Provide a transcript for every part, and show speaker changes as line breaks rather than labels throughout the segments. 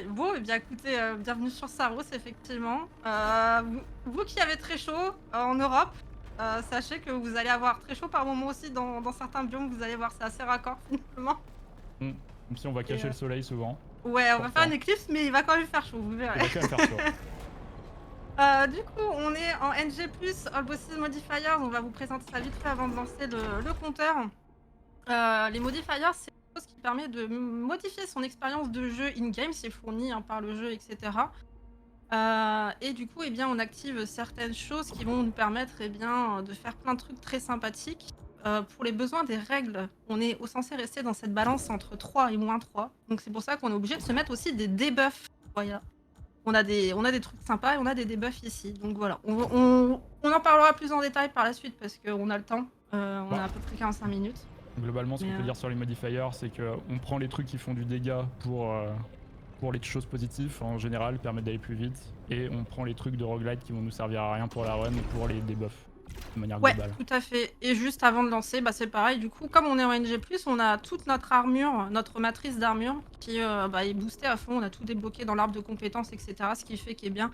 Bon, et bien écoutez, bienvenue sur Saros effectivement. Vous qui avez très chaud, en Europe, sachez que vous allez avoir très chaud par moments aussi dans certains biomes, vous allez voir, c'est assez raccord finalement
Mm. Même si on va
et
cacher le soleil souvent.
ouais, on va faire
Pourtant,
une éclipse, mais il va quand même faire chaud, vous verrez.
il va quand même faire chaud.
Du coup, on est en NG+, All Bosses Modifiers, on va vous présenter ça vite fait avant de lancer le compteur. Les modifiers, c'est quelque chose qui permet de modifier son expérience de jeu in-game, c'est fourni, hein, par le jeu et cetera. Et du coup, eh bien, on active certaines choses qui vont nous permettre, eh bien, de faire plein de trucs très sympathiques. Pour les besoins des règles, on est censé rester dans cette balance entre 3 et -3. Donc c'est pour ça qu'on est obligé de se mettre aussi des debuffs. Voilà. On a des trucs sympas et on a des debuffs ici. Donc voilà, on en parlera plus en détail par la suite parce qu'on a le temps. On a
Bah,
à peu près 45 minutes.
globalement, ce
Mais
qu'on peut dire sur les modifiers, c'est qu'on prend les trucs qui font du dégât pour les choses positives en général, permettent d'aller plus vite, et on prend les trucs de roguelite qui vont nous servir à rien pour la run ou pour les debuffs de manière
ouais,
globale.
tout à fait. Et juste avant de lancer, bah, c'est pareil. Du coup, comme on est en NG+, on a toute notre armure, notre matrice d'armure qui bah, est boostée à fond. On a tout débloqué dans l'arbre de compétences, etc. Ce qui fait qu'est bien,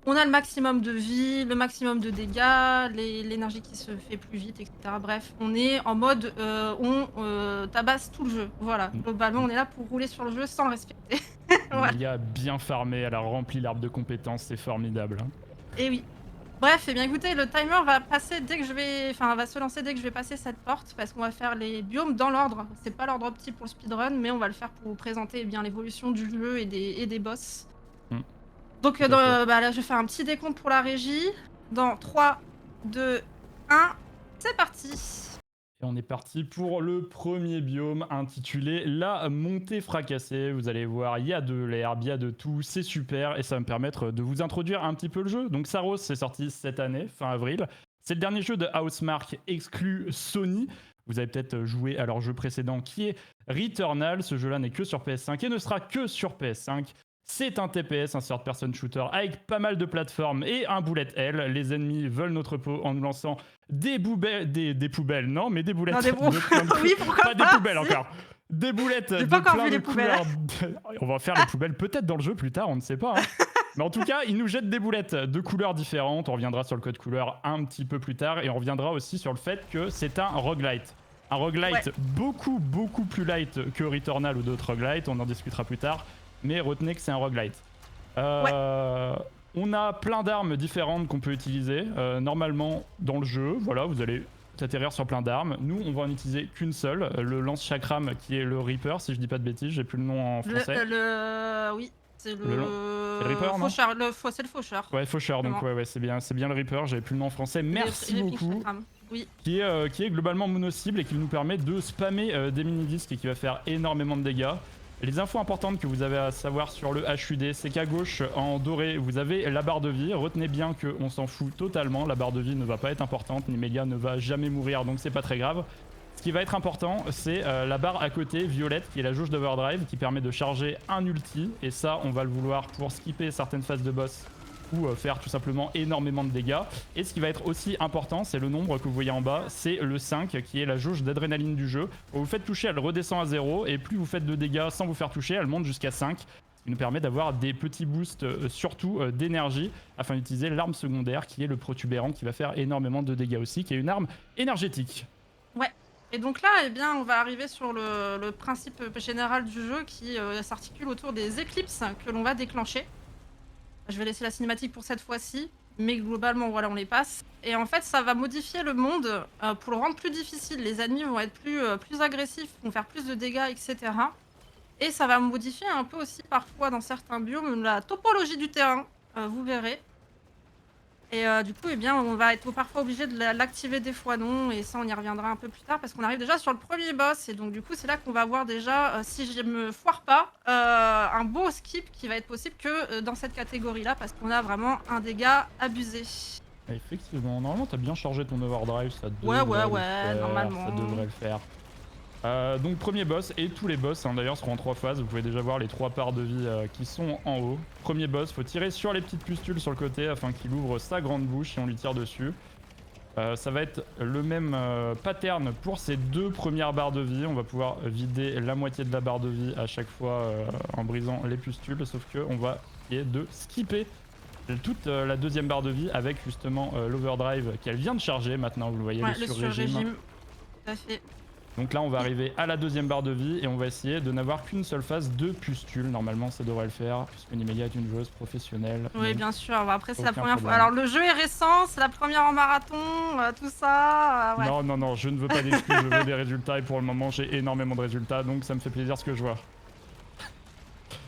on a le maximum de vie, le maximum de dégâts, l'énergie qui se fait plus vite, etc. Bref, on est en mode on tabasse tout le jeu. Voilà, globalement, on est là pour rouler sur le jeu sans le respecter. Voilà.
Amelia a bien farmé, elle a rempli l'arbre de compétences, c'est formidable. Hein.
Et oui. Bref, et bien écoutez, le timer va passer dès que je vais, enfin, va se lancer dès que je vais passer cette porte, parce qu'on va faire les biomes dans l'ordre. C'est pas l'ordre opti pour le speedrun, mais on va le faire pour vous présenter bien l'évolution du jeu et des boss.
Mm,
Donc
tout à fait.
bah, là, je fais un petit décompte pour la régie. Dans 3, 2, 1, c'est parti.
Et on est parti pour le premier biome intitulé La montée fracassée. Vous allez voir, il y a de l'herbe, il y a de tout, c'est super et ça va me permettre de vous introduire un petit peu le jeu. Donc Saros, c'est sorti cette année, fin avril. C'est le dernier jeu de Housemarque exclu Sony. Vous avez peut-être joué à leur jeu précédent qui est Returnal. Ce jeu-là n'est que sur PS5 et ne sera que sur PS5. C'est un TPS, un third-person shooter, avec pas mal de plateformes et un bullet hell. Les ennemis veulent notre peau en nous lançant des poubelles, des poubelles, non, mais des boulettes
Non, des bons.
de plein de
Oui, pourquoi
pas des
pas,
poubelles
si.
encore. Des boulettes
J'ai
de
pas encore
plein
vu
de
les poubelles.
couleurs. On va faire les poubelles peut-être dans le jeu plus tard, on ne sait pas. Hein. Mais en tout cas, ils nous jettent des boulettes de couleurs différentes. On reviendra sur le code couleur un petit peu plus tard et on reviendra aussi sur le fait que c'est un roguelite. Un roguelite
Ouais.
beaucoup plus light que Returnal ou d'autres roguelites, on en discutera plus tard. Mais retenez que c'est un roguelite.
Ouais.
On a plein d'armes différentes qu'on peut utiliser. Normalement, dans le jeu, voilà, vous allez atterrir sur plein d'armes. Nous, on va en utiliser qu'une seule, le lance-chakram qui est le Reaper, si je dis pas de bêtises, j'ai plus le nom en français.
Oui, c'est
C'est le Reaper, non?
faucheur, c'est le faucheur.
Ouais, Faucheur, donc
Exactement.
ouais, c'est bien le Reaper, j'avais plus le nom en français. Merci
Les
beaucoup.
Chakram. Oui.
Qui est globalement mono-cible et qui nous permet de spammer des mini-disques et qui va faire énormément de dégâts. Les infos importantes que vous avez à savoir sur le HUD, c'est qu'à gauche, en doré, vous avez la barre de vie. Retenez bien qu'on s'en fout totalement, la barre de vie ne va pas être importante, Nimelia ne va jamais mourir, donc c'est pas très grave. Ce qui va être important, c'est la barre à côté, violette, qui est la jauge d'overdrive, qui permet de charger un ulti, et ça, on va le vouloir pour skipper certaines phases de boss ou faire tout simplement énormément de dégâts. Et ce qui va être aussi important, c'est le nombre que vous voyez en bas, c'est le 5 qui est la jauge d'adrénaline du jeu. Quand vous faites toucher, elle redescend à 0 et plus vous faites de dégâts sans vous faire toucher, elle monte jusqu'à 5. Ce qui nous permet d'avoir des petits boosts, surtout d'énergie, afin d'utiliser l'arme secondaire qui est le protubérant qui va faire énormément de dégâts aussi, qui est une arme énergétique.
Ouais. Et donc là, eh bien, on va arriver sur le principe général du jeu qui s'articule autour des éclipses que l'on va déclencher. Je vais laisser la cinématique pour cette fois-ci, mais globalement, voilà, on les passe. Et en fait, ça va modifier le monde pour le rendre plus difficile. Les ennemis vont être plus agressifs, vont faire plus de dégâts, etc. Et ça va modifier un peu aussi parfois dans certains biomes la topologie du terrain, vous verrez. Et du coup, eh bien, on va être parfois obligé de l'activer, des fois non, et ça on y reviendra un peu plus tard parce qu'on arrive déjà sur le premier boss et donc du coup c'est là qu'on va voir déjà, si je me foire pas, un beau skip qui va être possible que, dans cette catégorie-là parce qu'on a vraiment un dégât abusé.
Effectivement, normalement t'as bien chargé ton overdrive, ça
Ouais,
devrait
ouais,
le
ouais,
faire,
normalement.
ça devrait le faire. Donc premier boss, et tous les boss hein, d'ailleurs seront en 3 phases, vous pouvez déjà voir les 3 parts de vie qui sont en haut. Premier boss, faut tirer sur les petites pustules sur le côté afin qu'il ouvre sa grande bouche et on lui tire dessus. Ça va être le même pattern pour ces 2 premières barres de vie. On va pouvoir vider la moitié de la barre de vie à chaque fois en brisant les pustules, sauf que on va essayer de skipper toute la deuxième barre de vie avec justement l'overdrive qu'elle vient de charger maintenant, vous le voyez,
Ouais,
le
le
sur-régime.
sur-régime. Tout à fait.
Donc là on va arriver à la deuxième barre de vie et on va essayer de n'avoir qu'une seule phase de pustules. Normalement ça devrait le faire puisque Nimelia est une joueuse professionnelle.
Oui,
donc
bien sûr. Bah, après, c'est la
aucun
première fois.
problème.
Alors, le jeu est récent, c'est la première en marathon, tout ça. Ouais.
Non, non, non, je ne veux pas d'excuses, je veux des résultats et pour le moment j'ai énormément de résultats donc ça me fait plaisir ce que je vois.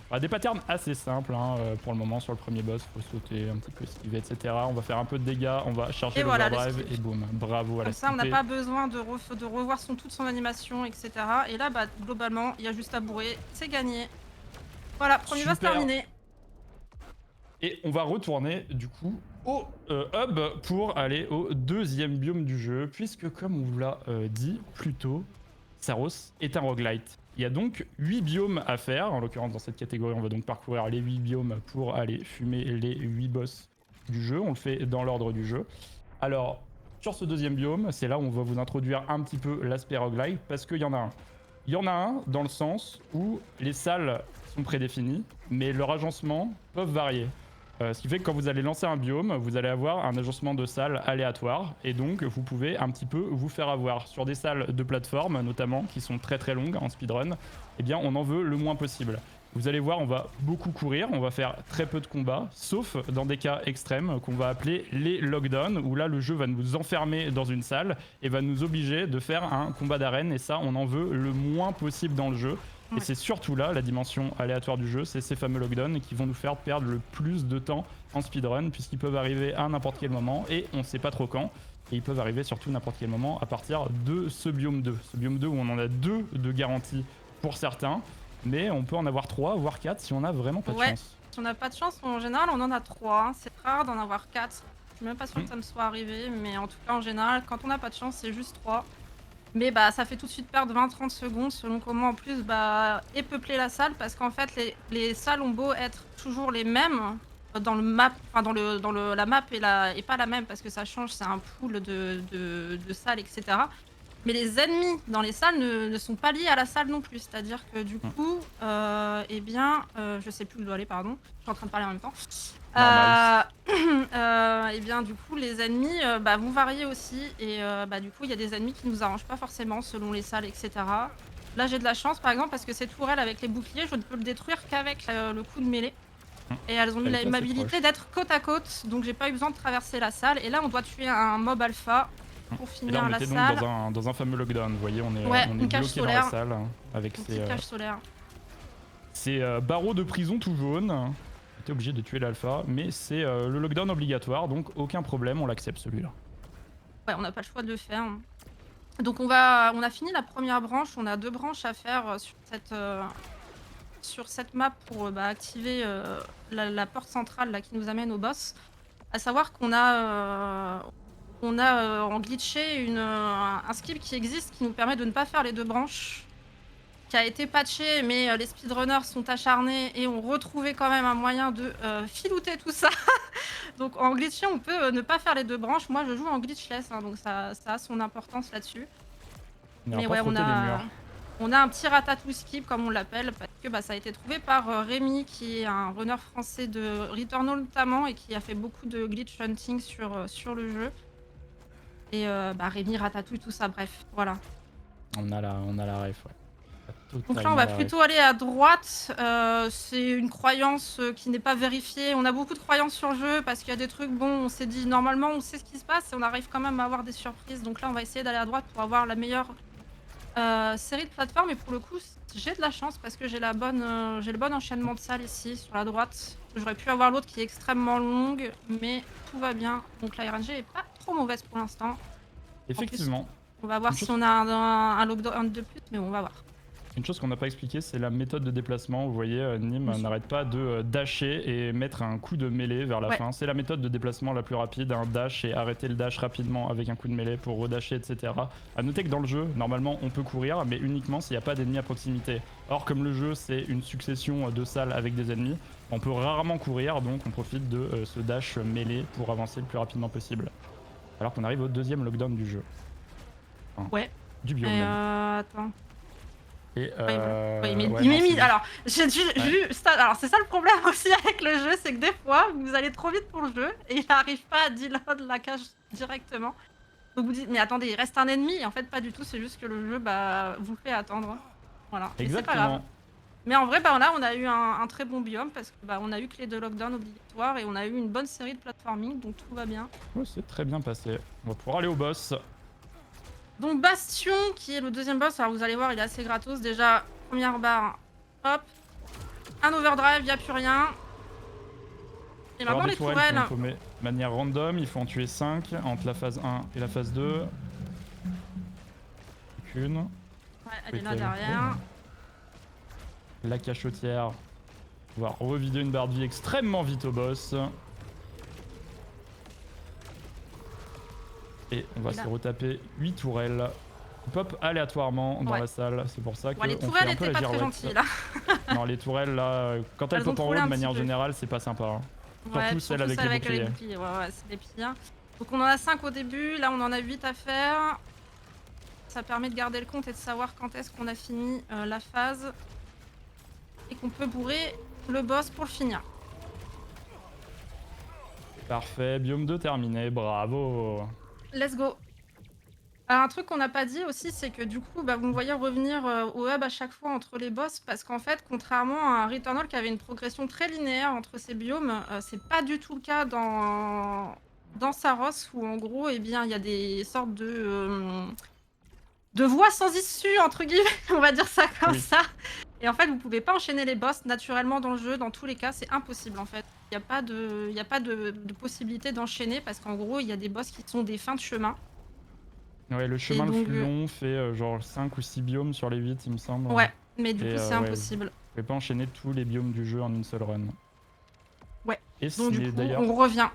Bah, des patterns assez simples hein, pour le moment sur le premier boss, faut sauter un petit peu, esquiver, etc. On va faire un peu de dégâts, on va charger
Et voilà,
l'overdrive
l'esquive.
et boum, bravo à la
Comme ça, on n'a
skipper.
pas besoin de revoir toute son animation, etc. Et là, bah, globalement, il y a juste à bourrer, c'est gagné. Voilà, premier boss
Super.
terminé.
Et on va retourner du coup au hub pour aller au deuxième biome du jeu, puisque comme on vous l'a dit plus tôt, Saros est un roguelite. Il y a donc 8 biomes à faire, en l'occurrence dans cette catégorie on va donc parcourir les 8 biomes pour aller fumer les 8 boss du jeu, on le fait dans l'ordre du jeu. Alors sur ce deuxième biome, c'est là où on va vous introduire un petit peu l'aspect roguelite, parce qu'il y en a un. Il y en a un dans le sens où les salles sont prédéfinies, mais leurs agencements peuvent varier. Ce qui fait que quand vous allez lancer un biome, vous allez avoir un agencement de salles aléatoire et donc vous pouvez un petit peu vous faire avoir. Sur des salles de plateforme notamment qui sont très très longues en speedrun, eh bien on en veut le moins possible. Vous allez voir, on va beaucoup courir, on va faire très peu de combats, sauf dans des cas extrêmes qu'on va appeler les lockdowns, où là le jeu va nous enfermer dans une salle et va nous obliger de faire un combat d'arène, et ça on en veut le moins possible dans le jeu. Et
Ouais.
c'est surtout là la dimension aléatoire du jeu, c'est ces fameux lockdowns qui vont nous faire perdre le plus de temps en speedrun, puisqu'ils peuvent arriver à n'importe quel moment et on sait pas trop quand. Et ils peuvent arriver surtout n'importe quel moment à partir de ce biome 2. Ce biome 2 où on en a 2 de garantie pour certains, mais on peut en avoir 3 voire 4 si on a vraiment pas de
Ouais.
chance.
Si on n'a pas de chance, en général, on en a 3. C'est rare d'en avoir 4. Je suis même pas sûre que ça me soit arrivé, mais en tout cas, en général, quand on n'a pas de chance, c'est juste 3. Mais bah, ça fait tout de suite perdre 20-30 secondes selon comment en plus bah, est peuplée la salle, parce qu'en fait les salles ont beau être toujours les mêmes dans le map, enfin la map est pas la même parce que ça change, c'est un pool de salles, etc. Mais les ennemis dans les salles ne sont pas liés à la salle non plus, c'est-à-dire que du coup, eh bien, je sais plus où je dois aller, pardon, je suis en train de parler en même temps.
Normal.
Et bien du coup les ennemis bah, vont varier aussi et bah, du coup il y a des ennemis qui nous arrangent pas forcément selon les salles, etc. Là j'ai de la chance par exemple parce que cette tourelle avec les boucliers je ne peux le détruire qu'avec le coup de mêlée et elles ont mis
Elle est assez
l'amabilité
proche.
d'être côte à côte, donc j'ai pas eu besoin de traverser la salle et là on doit tuer un mob alpha pour
Et là
finir
on
la
était donc
salle.
dans un fameux lockdown, vous voyez, on est
Ouais, une cage
bloqué dans la
solaire,
salle hein, avec
une
ces,
petite cage solaire.
ces barreaux de prison tout jaunes. T'es obligé de tuer l'alpha, mais c'est le lockdown obligatoire, donc aucun problème, on l'accepte celui-là.
Ouais, on n'a pas le choix de le faire. Donc on a fini la première branche, on a 2 branches à faire sur cette map pour bah, activer la porte centrale là, qui nous amène au boss. À savoir qu'on a, en glitché un skip qui existe qui nous permet de ne pas faire les 2 branches, qui a été patché, mais les speedrunners sont acharnés et ont retrouvé quand même un moyen de filouter tout ça. Donc en glitchant, on peut ne pas faire les 2 branches. Moi, je joue en glitchless, hein, donc ça a son importance là-dessus.
On
Mais
n'ira
ouais,
pas frotter les murs.
on a un petit ratatouille skip, comme on l'appelle, parce que bah, ça a été trouvé par Rémi, qui est un runner français de Returnal notamment, et qui a fait beaucoup de glitch hunting sur le jeu. Et bah, Rémi, ratatouille, tout ça, bref, voilà.
On a la ref, ouais.
Donc là, on va plutôt aller à droite. C'est une croyance qui n'est pas vérifiée. On a beaucoup de croyances sur le jeu parce qu'il y a des trucs, bon, on s'est dit normalement, on sait ce qui se passe et on arrive quand même à avoir des surprises. Donc là, on va essayer d'aller à droite pour avoir la meilleure série de plateformes. Et pour le coup, j'ai de la chance parce que j'ai le bon enchaînement de salles ici sur la droite. J'aurais pu avoir l'autre qui est extrêmement longue, mais tout va bien. Donc la RNG est pas trop mauvaise pour l'instant.
Effectivement.
On va voir
Une
si
chose-
on a un lockdown de plus, mais on va voir.
Une chose qu'on n'a pas expliqué, c'est la méthode de déplacement. Vous voyez, Nîmes
Bien sûr.
n'arrête pas de dasher et mettre un coup de mêlée vers la
Ouais.
fin. C'est la méthode de déplacement la plus rapide, un dash et arrêter le dash rapidement avec un coup de mêlée pour redasher, etc. A noter que dans le jeu, normalement, on peut courir, mais uniquement s'il n'y a pas d'ennemis à proximité. Or, comme le jeu, c'est une succession de salles avec des ennemis, on peut rarement courir, donc on profite de ce dash mêlée pour avancer le plus rapidement possible. Alors qu'on arrive au deuxième lockdown du jeu. Enfin,
Ouais.
du biome
Et
même.
attends.
Et
Ouais,
ouais,
il
non,
m'est mis.
c'est
Alors, j'ai
ouais.
vu ça. Alors, c'est ça le problème aussi avec le jeu, c'est que des fois, vous allez trop vite pour le jeu et il n'arrive pas à deload la cage directement. Donc vous dites, mais attendez, il reste un ennemi. Et en fait, pas du tout. C'est juste que le jeu, bah, vous fait attendre. Voilà. Mais c'est pas grave.
Exactement.
Mais en vrai, bah, là, on a eu un très bon biome parce que bah, on a eu que les 2 lockdowns obligatoires et on a eu une bonne série de platforming, donc tout va bien.
Ouais, c'est très bien passé. On va pouvoir aller au boss.
Donc Bastion, qui est le deuxième boss, alors vous allez voir, il est assez gratos. Déjà, première barre, hop, un overdrive, y a plus rien. Et
Alors
maintenant
des
les
tourelles qui
tourelles.
vont tomber de manière random, il faut en tuer 5 entre la phase 1 et la phase 2. Qu'une.
Ouais, elle est là derrière.
La cachotière. On va revider une barre de vie extrêmement vite au boss. Et on va se retaper 8 tourelles qui pop aléatoirement dans la salle. C'est pour ça
Bon, les
qu'on fait
tourelles
un peu
étaient
la
pas très
girouette.
gentilles là.
Non, les tourelles là, quand elles
Elles ont
pop en haut
trollé
de
un petit
manière
peu.
générale, c'est pas sympa. Hein. Surtout celles avec les boucliers.
Ouais, c'est les pires. Donc on en a 5 au début, là on en a 8 à faire. Ça permet de garder le compte et de savoir quand est-ce qu'on a fini la phase. Et qu'on peut bourrer le boss pour le finir.
Parfait, biome 2 terminé, bravo.
Let's go. Alors, un truc qu'on n'a pas dit aussi, c'est que du coup, bah, vous me voyez revenir au hub à chaque fois entre les boss, parce qu'en fait, contrairement à un Returnal qui avait une progression très linéaire entre ses biomes, c'est pas du tout le cas dans Saros, où en gros, eh bien, il y a des sortes de voies sans issue, entre guillemets, on va dire ça comme ça. Et en fait, vous pouvez pas enchaîner les boss naturellement dans le jeu, dans tous les cas, c'est impossible en fait. Il n'y a pas de possibilité d'enchaîner, parce qu'en gros, il y a des boss qui sont des fins de chemin.
Ouais, le chemin le plus long fait genre 5 ou 6 biomes sur les 8, il me semble.
Ouais, mais du coup, c'est
ouais,
impossible.
vous pouvez pas enchaîner tous les biomes du jeu en une seule run.
Ouais,
Et
donc du
c'est
coup,
d'ailleurs
on revient.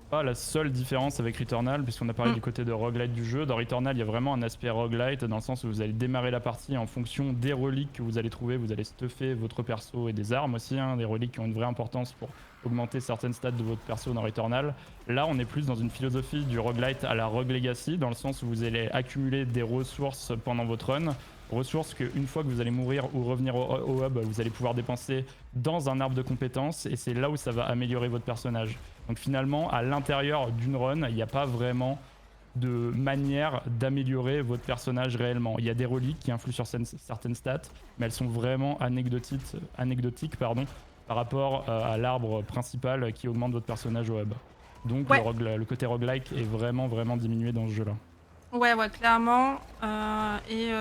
pas la seule différence avec Returnal, puisqu'on a parlé du côté de roguelite du jeu. Dans Returnal, il y a vraiment un aspect roguelite, dans le sens où vous allez démarrer la partie en fonction des reliques que vous allez trouver. Vous allez stuffer votre perso et des armes aussi, hein, des reliques qui ont une vraie importance pour augmenter certaines stats de votre perso dans Returnal. Là, on est plus dans une philosophie du roguelite à la Rogue Legacy, dans le sens où vous allez accumuler des ressources pendant votre run. Ressources qu'une fois que vous allez mourir ou revenir au hub, vous allez pouvoir dépenser dans un arbre de compétences, et c'est là où ça va améliorer votre personnage. Donc finalement, à l'intérieur d'une run, il n'y a pas vraiment de manière d'améliorer votre personnage réellement. Il y a des reliques qui influent sur certaines stats, mais elles sont vraiment anecdotiques par rapport à l'arbre principal qui augmente votre personnage au hub. Donc le côté roguelike est vraiment diminué dans ce jeu-là.
Ouais, clairement.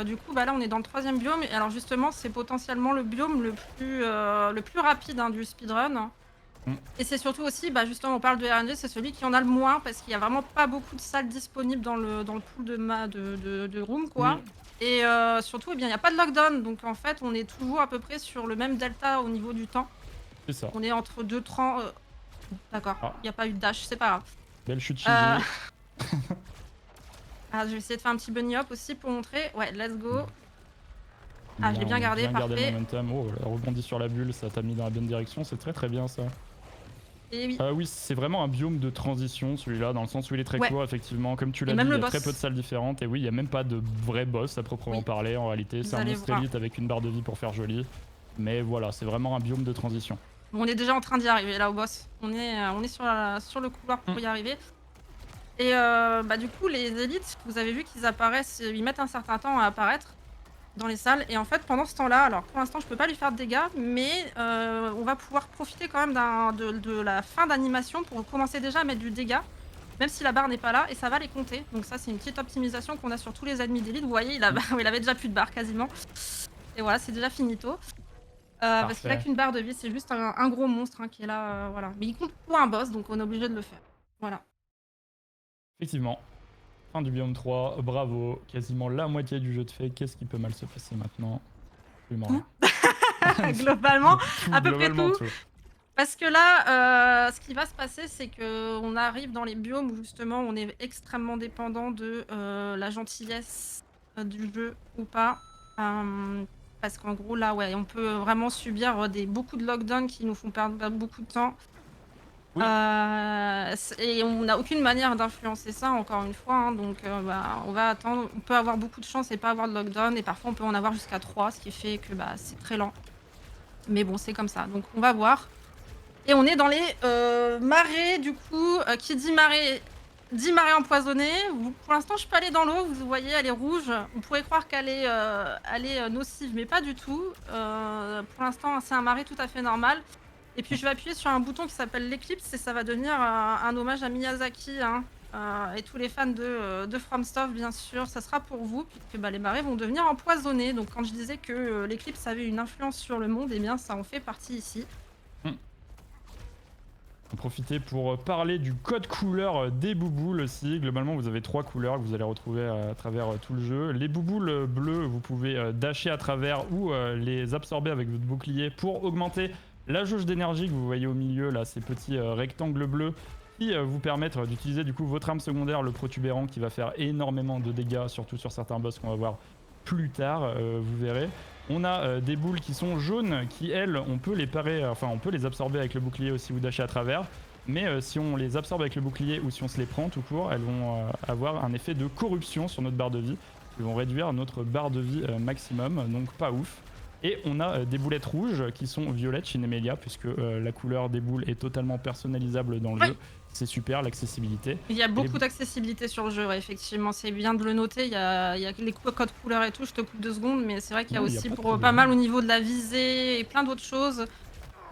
Du coup, bah là, on est dans le 3e biome. Et alors justement, c'est potentiellement le biome le plus rapide hein, du speedrun. Et c'est surtout aussi, bah justement, on parle de RNG, c'est celui qui en a le moins, parce qu'il y a vraiment pas beaucoup de salles disponibles dans le pool de room, quoi. Oui. Et surtout, eh bien, il n'y a pas de lockdown, donc en fait, on est toujours à peu près sur le même delta au niveau du temps.
C'est ça.
On est entre 2,30... D'accord, il n'y a pas eu de dash, c'est pas grave.
Belle chute Shinji.
Ah, je vais essayer de faire un petit bunny hop aussi pour montrer. Ouais, let's go. Ah, je l'ai bien gardé, parfait.
Gardé le momentum. Oh, elle rebondit sur la bulle, ça t'a mis dans la bonne direction, c'est très bien ça.
Et oui.
Oui, c'est vraiment un biome de transition celui-là, dans le sens où il est très court, effectivement. Comme tu l'as dit, il y a très peu de salles différentes. Et oui, il n'y a même pas de vrai boss à proprement parler en réalité. C'est un monstre élite avec une barre de vie pour faire joli. Mais voilà, c'est vraiment un biome de transition.
On est déjà en train d'y arriver là au boss. On est sur le couloir pour y arriver. Et bah du coup, les élites, vous avez vu qu'ils apparaissent, ils mettent un certain temps à apparaître dans les salles. Et en fait, pendant ce temps-là, alors pour l'instant, je peux pas lui faire de dégâts, mais on va pouvoir profiter quand même de la fin d'animation pour commencer déjà à mettre du dégât, même si la barre n'est pas là, et ça va les compter. Donc ça, c'est une petite optimisation qu'on a sur tous les ennemis d'élite. Vous voyez, il avait déjà plus de barre quasiment. Et voilà, c'est déjà finito. Parce qu'il a qu'une barre de vie, c'est juste un gros monstre hein, qui est là, voilà. Mais il compte pour un boss, donc on est obligé de le faire. Voilà.
Effectivement. Fin du biome 3, bravo. Quasiment la moitié du jeu de fait. Qu'est-ce qui peut mal se passer maintenant?
Globalement, à peu près tout. Parce que là, ce qui va se passer, c'est qu'on arrive dans les biomes où justement on est extrêmement dépendant de la gentillesse du jeu ou pas. Parce qu'en gros, là, ouais, on peut vraiment subir beaucoup de lockdowns qui nous font perdre beaucoup de temps.
Oui.
Et on n'a aucune manière d'influencer ça, encore une fois, hein, donc bah, on va attendre. On peut avoir beaucoup de chance et pas avoir de lockdown, et parfois on peut en avoir jusqu'à 3, ce qui fait que bah, c'est très lent. Mais bon, c'est comme ça, donc on va voir. Et on est dans les marées, du coup. Qui dit marée empoisonnée. Pour l'instant, je peux aller dans l'eau. Vous voyez, elle est rouge. On pourrait croire qu'elle est, nocive, mais pas du tout. Pour l'instant, c'est un marais tout à fait normal. Et puis, je vais appuyer sur un bouton qui s'appelle l'éclipse, et ça va devenir un hommage à Miyazaki, hein, et tous les fans de FromSoft, bien sûr. Ça sera pour vous, puisque bah, les marées vont devenir empoisonnées. Donc, quand je disais que l'éclipse avait une influence sur le monde, eh bien, ça en fait partie ici.
En profiter pour parler du code couleur des bouboules aussi. Globalement, vous avez 3 couleurs que vous allez retrouver à travers tout le jeu. Les bouboules bleues, vous pouvez dasher à travers ou les absorber avec votre bouclier pour augmenter la jauge d'énergie que vous voyez au milieu, là, ces petits rectangles bleus qui vous permettent d'utiliser du coup votre arme secondaire, le protubérant, qui va faire énormément de dégâts, surtout sur certains boss qu'on va voir plus tard, vous verrez. On a des boules qui sont jaunes, qui elles, on peut les parer, enfin on peut les absorber avec le bouclier aussi ou dasher à travers. Mais si on les absorbe avec le bouclier ou si on se les prend tout court, elles vont avoir un effet de corruption sur notre barre de vie, qui vont réduire notre barre de vie maximum, donc pas ouf. Et on a des boulettes rouges qui sont violettes chez Nemelia, puisque la couleur des boules est totalement personnalisable dans le jeu. C'est super, l'accessibilité.
Il y a beaucoup d'accessibilité sur le jeu, ouais, effectivement. C'est bien de le noter. Il y a les codes couleurs et tout. Je te coupe 2 secondes, mais c'est vrai qu'il y a aussi pas mal au niveau de la visée et plein d'autres choses.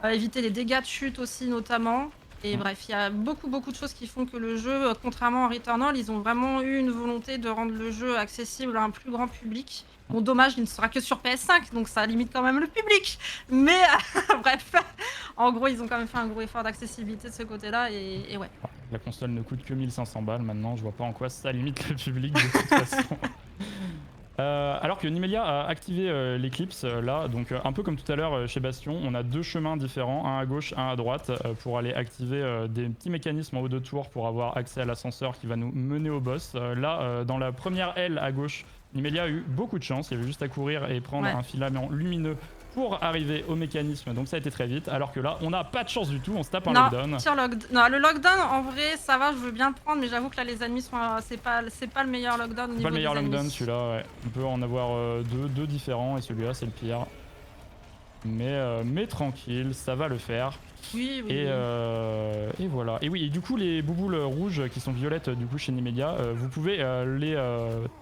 Éviter les dégâts de chute aussi, notamment. Et bref, il y a beaucoup de choses qui font que le jeu, contrairement à Returnal, ils ont vraiment eu une volonté de rendre le jeu accessible à un plus grand public. Bon, dommage, il ne sera que sur PS5, donc ça limite quand même le public. Mais bref, en gros, ils ont quand même fait un gros effort d'accessibilité de ce côté-là, et ouais.
La console ne coûte que 1500 balles maintenant, je vois pas en quoi ça limite le public de toute façon. Alors que Nemelia a activé l'éclipse là, donc un peu comme tout à l'heure chez Bastion, on a 2 chemins différents, un à gauche, un à droite, pour aller activer des petits mécanismes en haut de tour pour avoir accès à l'ascenseur qui va nous mener au boss. Là, dans la première aile à gauche, Nemelia a eu beaucoup de chance, il y avait juste à courir et prendre un filament lumineux pour arriver au mécanisme, donc ça a été très vite, alors que là on n'a pas de chance du tout, on se tape un lockdown.
Non, le lockdown en vrai ça va, je veux bien le prendre, mais j'avoue que là les ennemis sont, c'est pas le meilleur lockdown au niveau des ennemis.
C'est pas le meilleur lockdown celui-là, ouais. On peut en avoir deux différents et celui-là c'est le pire. Mais tranquille, ça va le faire.
Oui.
Et voilà. Et oui, et du coup les bouboules rouges qui sont violettes du coup chez Nemelia, vous pouvez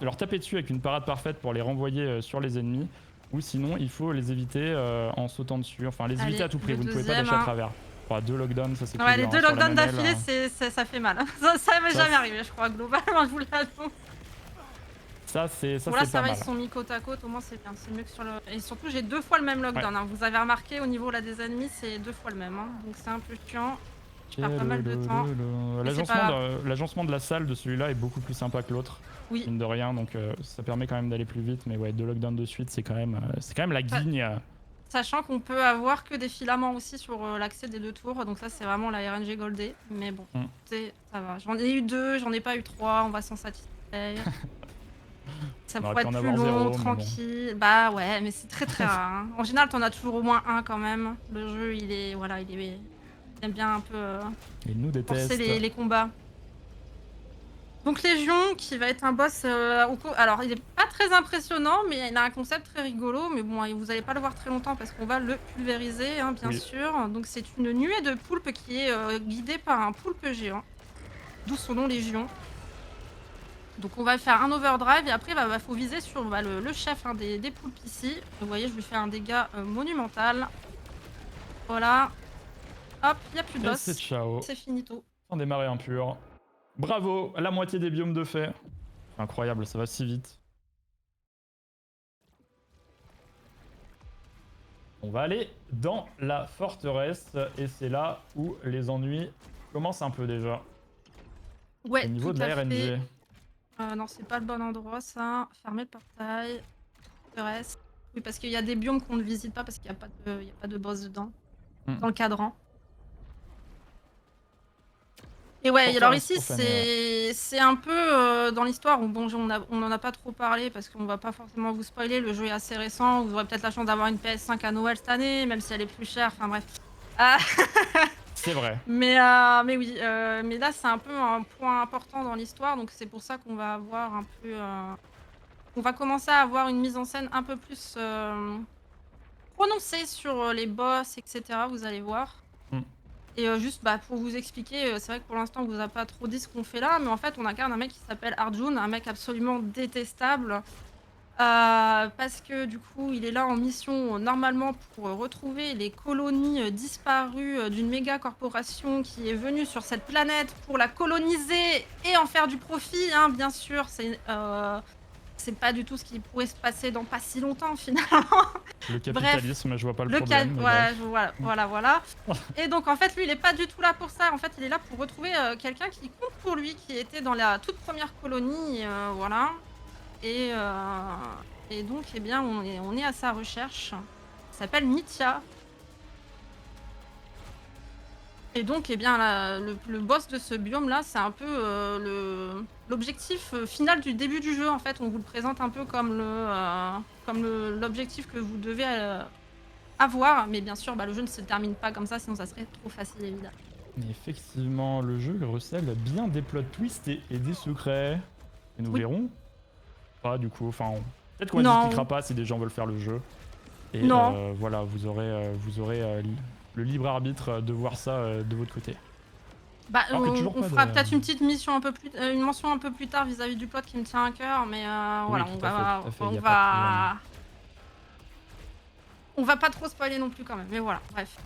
leur taper dessus avec une parade parfaite pour les renvoyer sur les ennemis. Ou sinon, il faut les éviter en sautant dessus. Enfin, les éviter à tout prix. Vous ne pouvez pas dasher à travers. Enfin, 2 lockdowns, ça c'est cool.
Ouais, les 2 lockdowns d'affilée, ça fait mal. Ça m'est jamais arrivé, je crois, globalement, je vous l'annonce.
Ça, c'est
bon, là, ça va, ils sont mis côte à côte, au moins c'est bien. C'est mieux que sur le. Et surtout, j'ai 2 fois le même lockdown. Hein. Vous avez remarqué, au niveau là, des ennemis, c'est 2 fois le même. Hein. Donc c'est un peu chiant. Je perds pas mal de temps.
L'agencement de la salle de celui-là est beaucoup plus sympa que l'autre.
Oui.
Mine de rien, donc ça permet quand même d'aller plus vite. Mais ouais, 2 lockdowns de suite, c'est quand même la guigne.
Sachant qu'on peut avoir que des filaments aussi sur l'accès des 2 tours. Donc ça, c'est vraiment la RNG Goldé. Mais bon, ça va. J'en ai eu 2, j'en ai pas eu 3. On va s'en satisfaire. Ça pourrait être plus long, tranquille. Bon. Bah ouais, mais c'est très rare. Hein. En général, t'en as toujours au moins un quand même. Le jeu, il aime bien un peu
il nous déteste.
Forcer les combats. Donc Légion, qui va être un boss... alors, il est pas très impressionnant, mais il a un concept très rigolo. Mais bon, vous allez pas le voir très longtemps parce qu'on va le pulvériser, hein, bien sûr. Donc c'est une nuée de poulpes qui est guidée par un poulpe géant. D'où son nom Légion. Donc on va faire un overdrive et après il faut viser sur le chef des poulpes ici. Vous voyez, je lui fais un dégât monumental. Voilà. Hop, il n'y a plus de boss.
C'est ciao.
C'est finito.
On démarre impur. Bravo, la moitié des biomes de fait. Incroyable, ça va si vite. On va aller dans la forteresse et c'est là où les ennuis commencent un peu déjà.
Ouais,
au niveau de la RNG.
Non, c'est pas le bon endroit ça. Fermer le portail. Forteresse. Oui, parce qu'il y a des biomes qu'on ne visite pas parce qu'il n'y a pas de boss dedans. Dans le cadran. Et ouais, alors ici, c'est un peu dans l'histoire où bon, on en a pas trop parlé parce qu'on va pas forcément vous spoiler. Le jeu est assez récent. Vous aurez peut-être la chance d'avoir une PS5 à Noël cette année, même si elle est plus chère. Enfin bref.
C'est vrai.
Mais oui, mais là, c'est un peu un point important dans l'histoire, donc c'est pour ça qu'on va avoir un peu, on va commencer à avoir une mise en scène un peu plus, prononcée sur, les boss et cetera, vous allez voir.
Mm.
Et juste, bah, pour vous expliquer, c'est vrai que pour l'instant, on vous a pas trop dit ce qu'on fait là, mais en fait, on incarne un mec qui s'appelle Arjun, un mec absolument détestable. Parce que du coup, il est là en mission, normalement pour, retrouver les colonies, disparues, d'une méga corporation qui est venue sur cette planète pour la coloniser et en faire du profit, hein, bien sûr. C'est pas du tout ce qui pourrait se passer dans pas si longtemps finalement.
Le
Bref,
capitalisme, je vois pas le
le cal
problème, mais
voilà,
bref.
voilà. Et donc en fait, lui, il est pas du tout là pour ça. En fait, il est là pour retrouver, quelqu'un qui compte pour lui, qui était dans la toute première colonie, voilà. Et, heu et donc, eh bien, on est à sa recherche. Il s'appelle Nithya. Et donc, eh bien, le boss de ce biome-là, c'est un peu, l'objectif, final du début du jeu, en fait. On vous le présente un peu comme l'objectif que vous devez, avoir. Mais bien sûr, bah, le jeu ne se termine pas comme ça, sinon ça serait trop facile, évidemment.
Mais effectivement, le jeu recèle bien des plot twists et des secrets. Et nous
Oui.
verrons. Pas du coup, enfin, peut-être qu'on ne
Non,
expliquera pas si des gens veulent faire le jeu. Et
non.
voilà, vous aurez le libre arbitre de voir ça de votre côté.
Bah,
Alors que toujours
on
pas
fera
de...
peut-être une petite mission un peu plus une mention un peu plus tard vis-à-vis du plot qui me tient à cœur, mais
Oui,
voilà,
tout à fait,
on
y a pas de problème.
va pas trop spoiler non plus quand même, mais voilà, bref.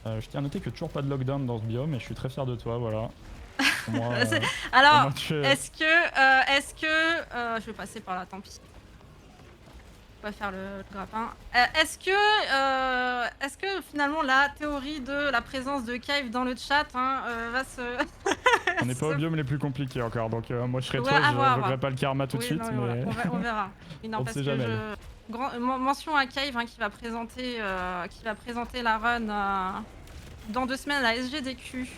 Je tiens à noter que toujours pas de lockdown dans ce biome et je suis très fier de toi, voilà. Pour moi,
C'est
pour
alors,
moi, tu...
je vais passer par là, tant pis. On va faire le grappin. Est-ce que finalement la théorie de la présence de Cave dans le chat, hein, va se
On n'est pas au
se
biome les plus compliqués encore, donc moi je serais
ouais,
toi,
à
je
voir, à voir.
voudrais pas le karma tout de
Oui, non,
suite,
mais voilà,
mais
on verra. Oui, non,
on ne
parce
sait
que
jamais.
mention à Cave, hein, qui va présenter la run, dans 2 semaines à la SGDQ.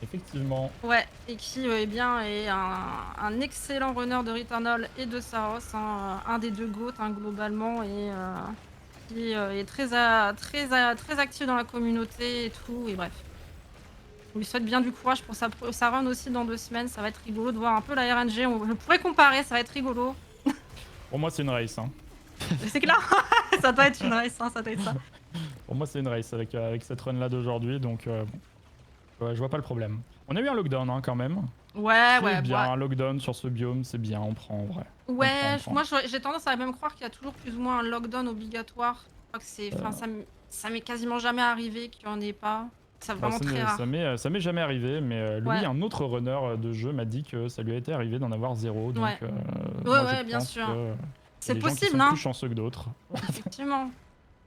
Effectivement.
Ouais, et qui, eh bien, est un excellent runner de Returnal et de Saros, hein, un des 2 GOAT, hein, globalement, et qui, est très actif dans la communauté et tout, et bref. On lui souhaite bien du courage pour sa run aussi dans 2 semaines, ça va être rigolo de voir un peu la RNG, je pourrais comparer, ça va être rigolo.
Pour moi c'est une race, hein.
C'est clair, ça doit être une race, hein, ça doit être ça.
Pour moi c'est une race avec cette run là d'aujourd'hui, donc ouais, je vois pas le problème. On a eu un lockdown hein, quand même.
Ouais,
C'est
ouais,
bien,
bah,
un lockdown sur ce biome, c'est bien, on prend en vrai.
ouais,
On prend.
moi j'ai tendance à même croire qu'il y a toujours plus ou moins un lockdown obligatoire. Je crois que enfin, ça m'est quasiment jamais arrivé qu'il y en ait pas. C'est
Bah,
vraiment très rare.
ça m'est jamais arrivé, mais lui,
Ouais,
un autre runner de jeu m'a dit que ça lui a été arrivé d'en avoir 0, donc
ouais,
moi je
ouais, bien
pense
sûr.
que y a
C'est
des gens qui
possible,
sont plus
hein,
chanceux que d'autres.
effectivement.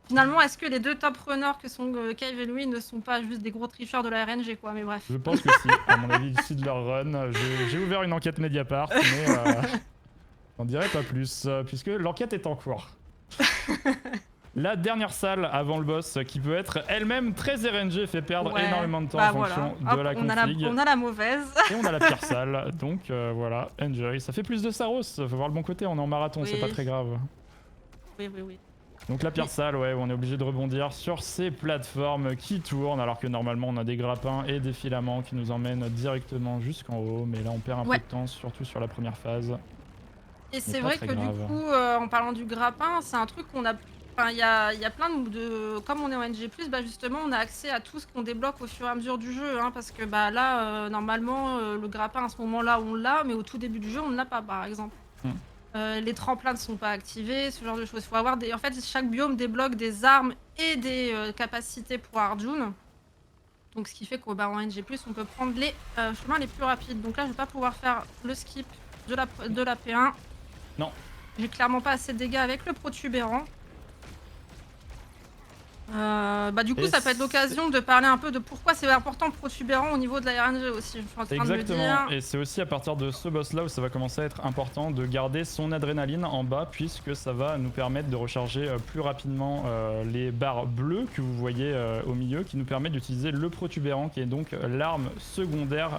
Finalement, est-ce que les 2 top runners que sont Cave et Louis ne sont pas juste des gros tricheurs de la RNG, quoi, mais bref.
Je pense que si, à mon avis, ici de leur run, j'ai ouvert une enquête Mediapart, mais j'en dirai pas plus, puisque l'enquête est en cours. La dernière salle avant le boss, qui peut être elle-même très RNG, fait perdre
Ouais,
énormément de temps
bah
en fonction
voilà.
de
Hop,
la config.
on a la mauvaise.
Et on a la pire salle, donc voilà, enjoy. Ça fait plus de Saros, faut voir le bon côté, on est en marathon, c'est pas
Oui,
très grave.
oui.
Donc la pire
Oui.
salle, ouais, où on est obligé de rebondir sur ces plateformes qui tournent, alors que normalement on a des grappins et des filaments qui nous emmènent directement jusqu'en haut, mais là on perd un peu
Ouais.
de temps, surtout sur la première phase.
Et c'est
pas
vrai
très
que
grave.
du coup, en parlant du grappin, c'est un truc qu'on a. Enfin, il y a plein comme on est en NG+, bah justement, on a accès à tout ce qu'on débloque au fur et à mesure du jeu, hein, parce que bah là, normalement, le grappin à ce moment-là, on l'a, mais au tout début du jeu, on ne l'a pas, par exemple.
Hmm.
Les tremplins ne sont pas activés, ce genre de choses. Faut avoir en fait, chaque biome débloque des armes et des capacités pour Arjun. Donc, ce qui fait qu'au en NG+, on peut prendre les chemins les plus rapides. Donc là, je vais pas pouvoir faire le skip de la P1.
Non.
J'ai clairement pas assez de dégâts avec le protubérant. Bah du coup,
Et
ça peut être l'occasion de parler un peu de pourquoi c'est important le protubérant au niveau de la RNG aussi. Je suis en train de me
Exactement,
dire.
et c'est aussi à partir de ce boss là où ça va commencer à être important de garder son adrénaline en bas, puisque ça va nous permettre de recharger plus rapidement les barres bleues que vous voyez au milieu, qui nous permettent d'utiliser le protubérant, qui est donc l'arme secondaire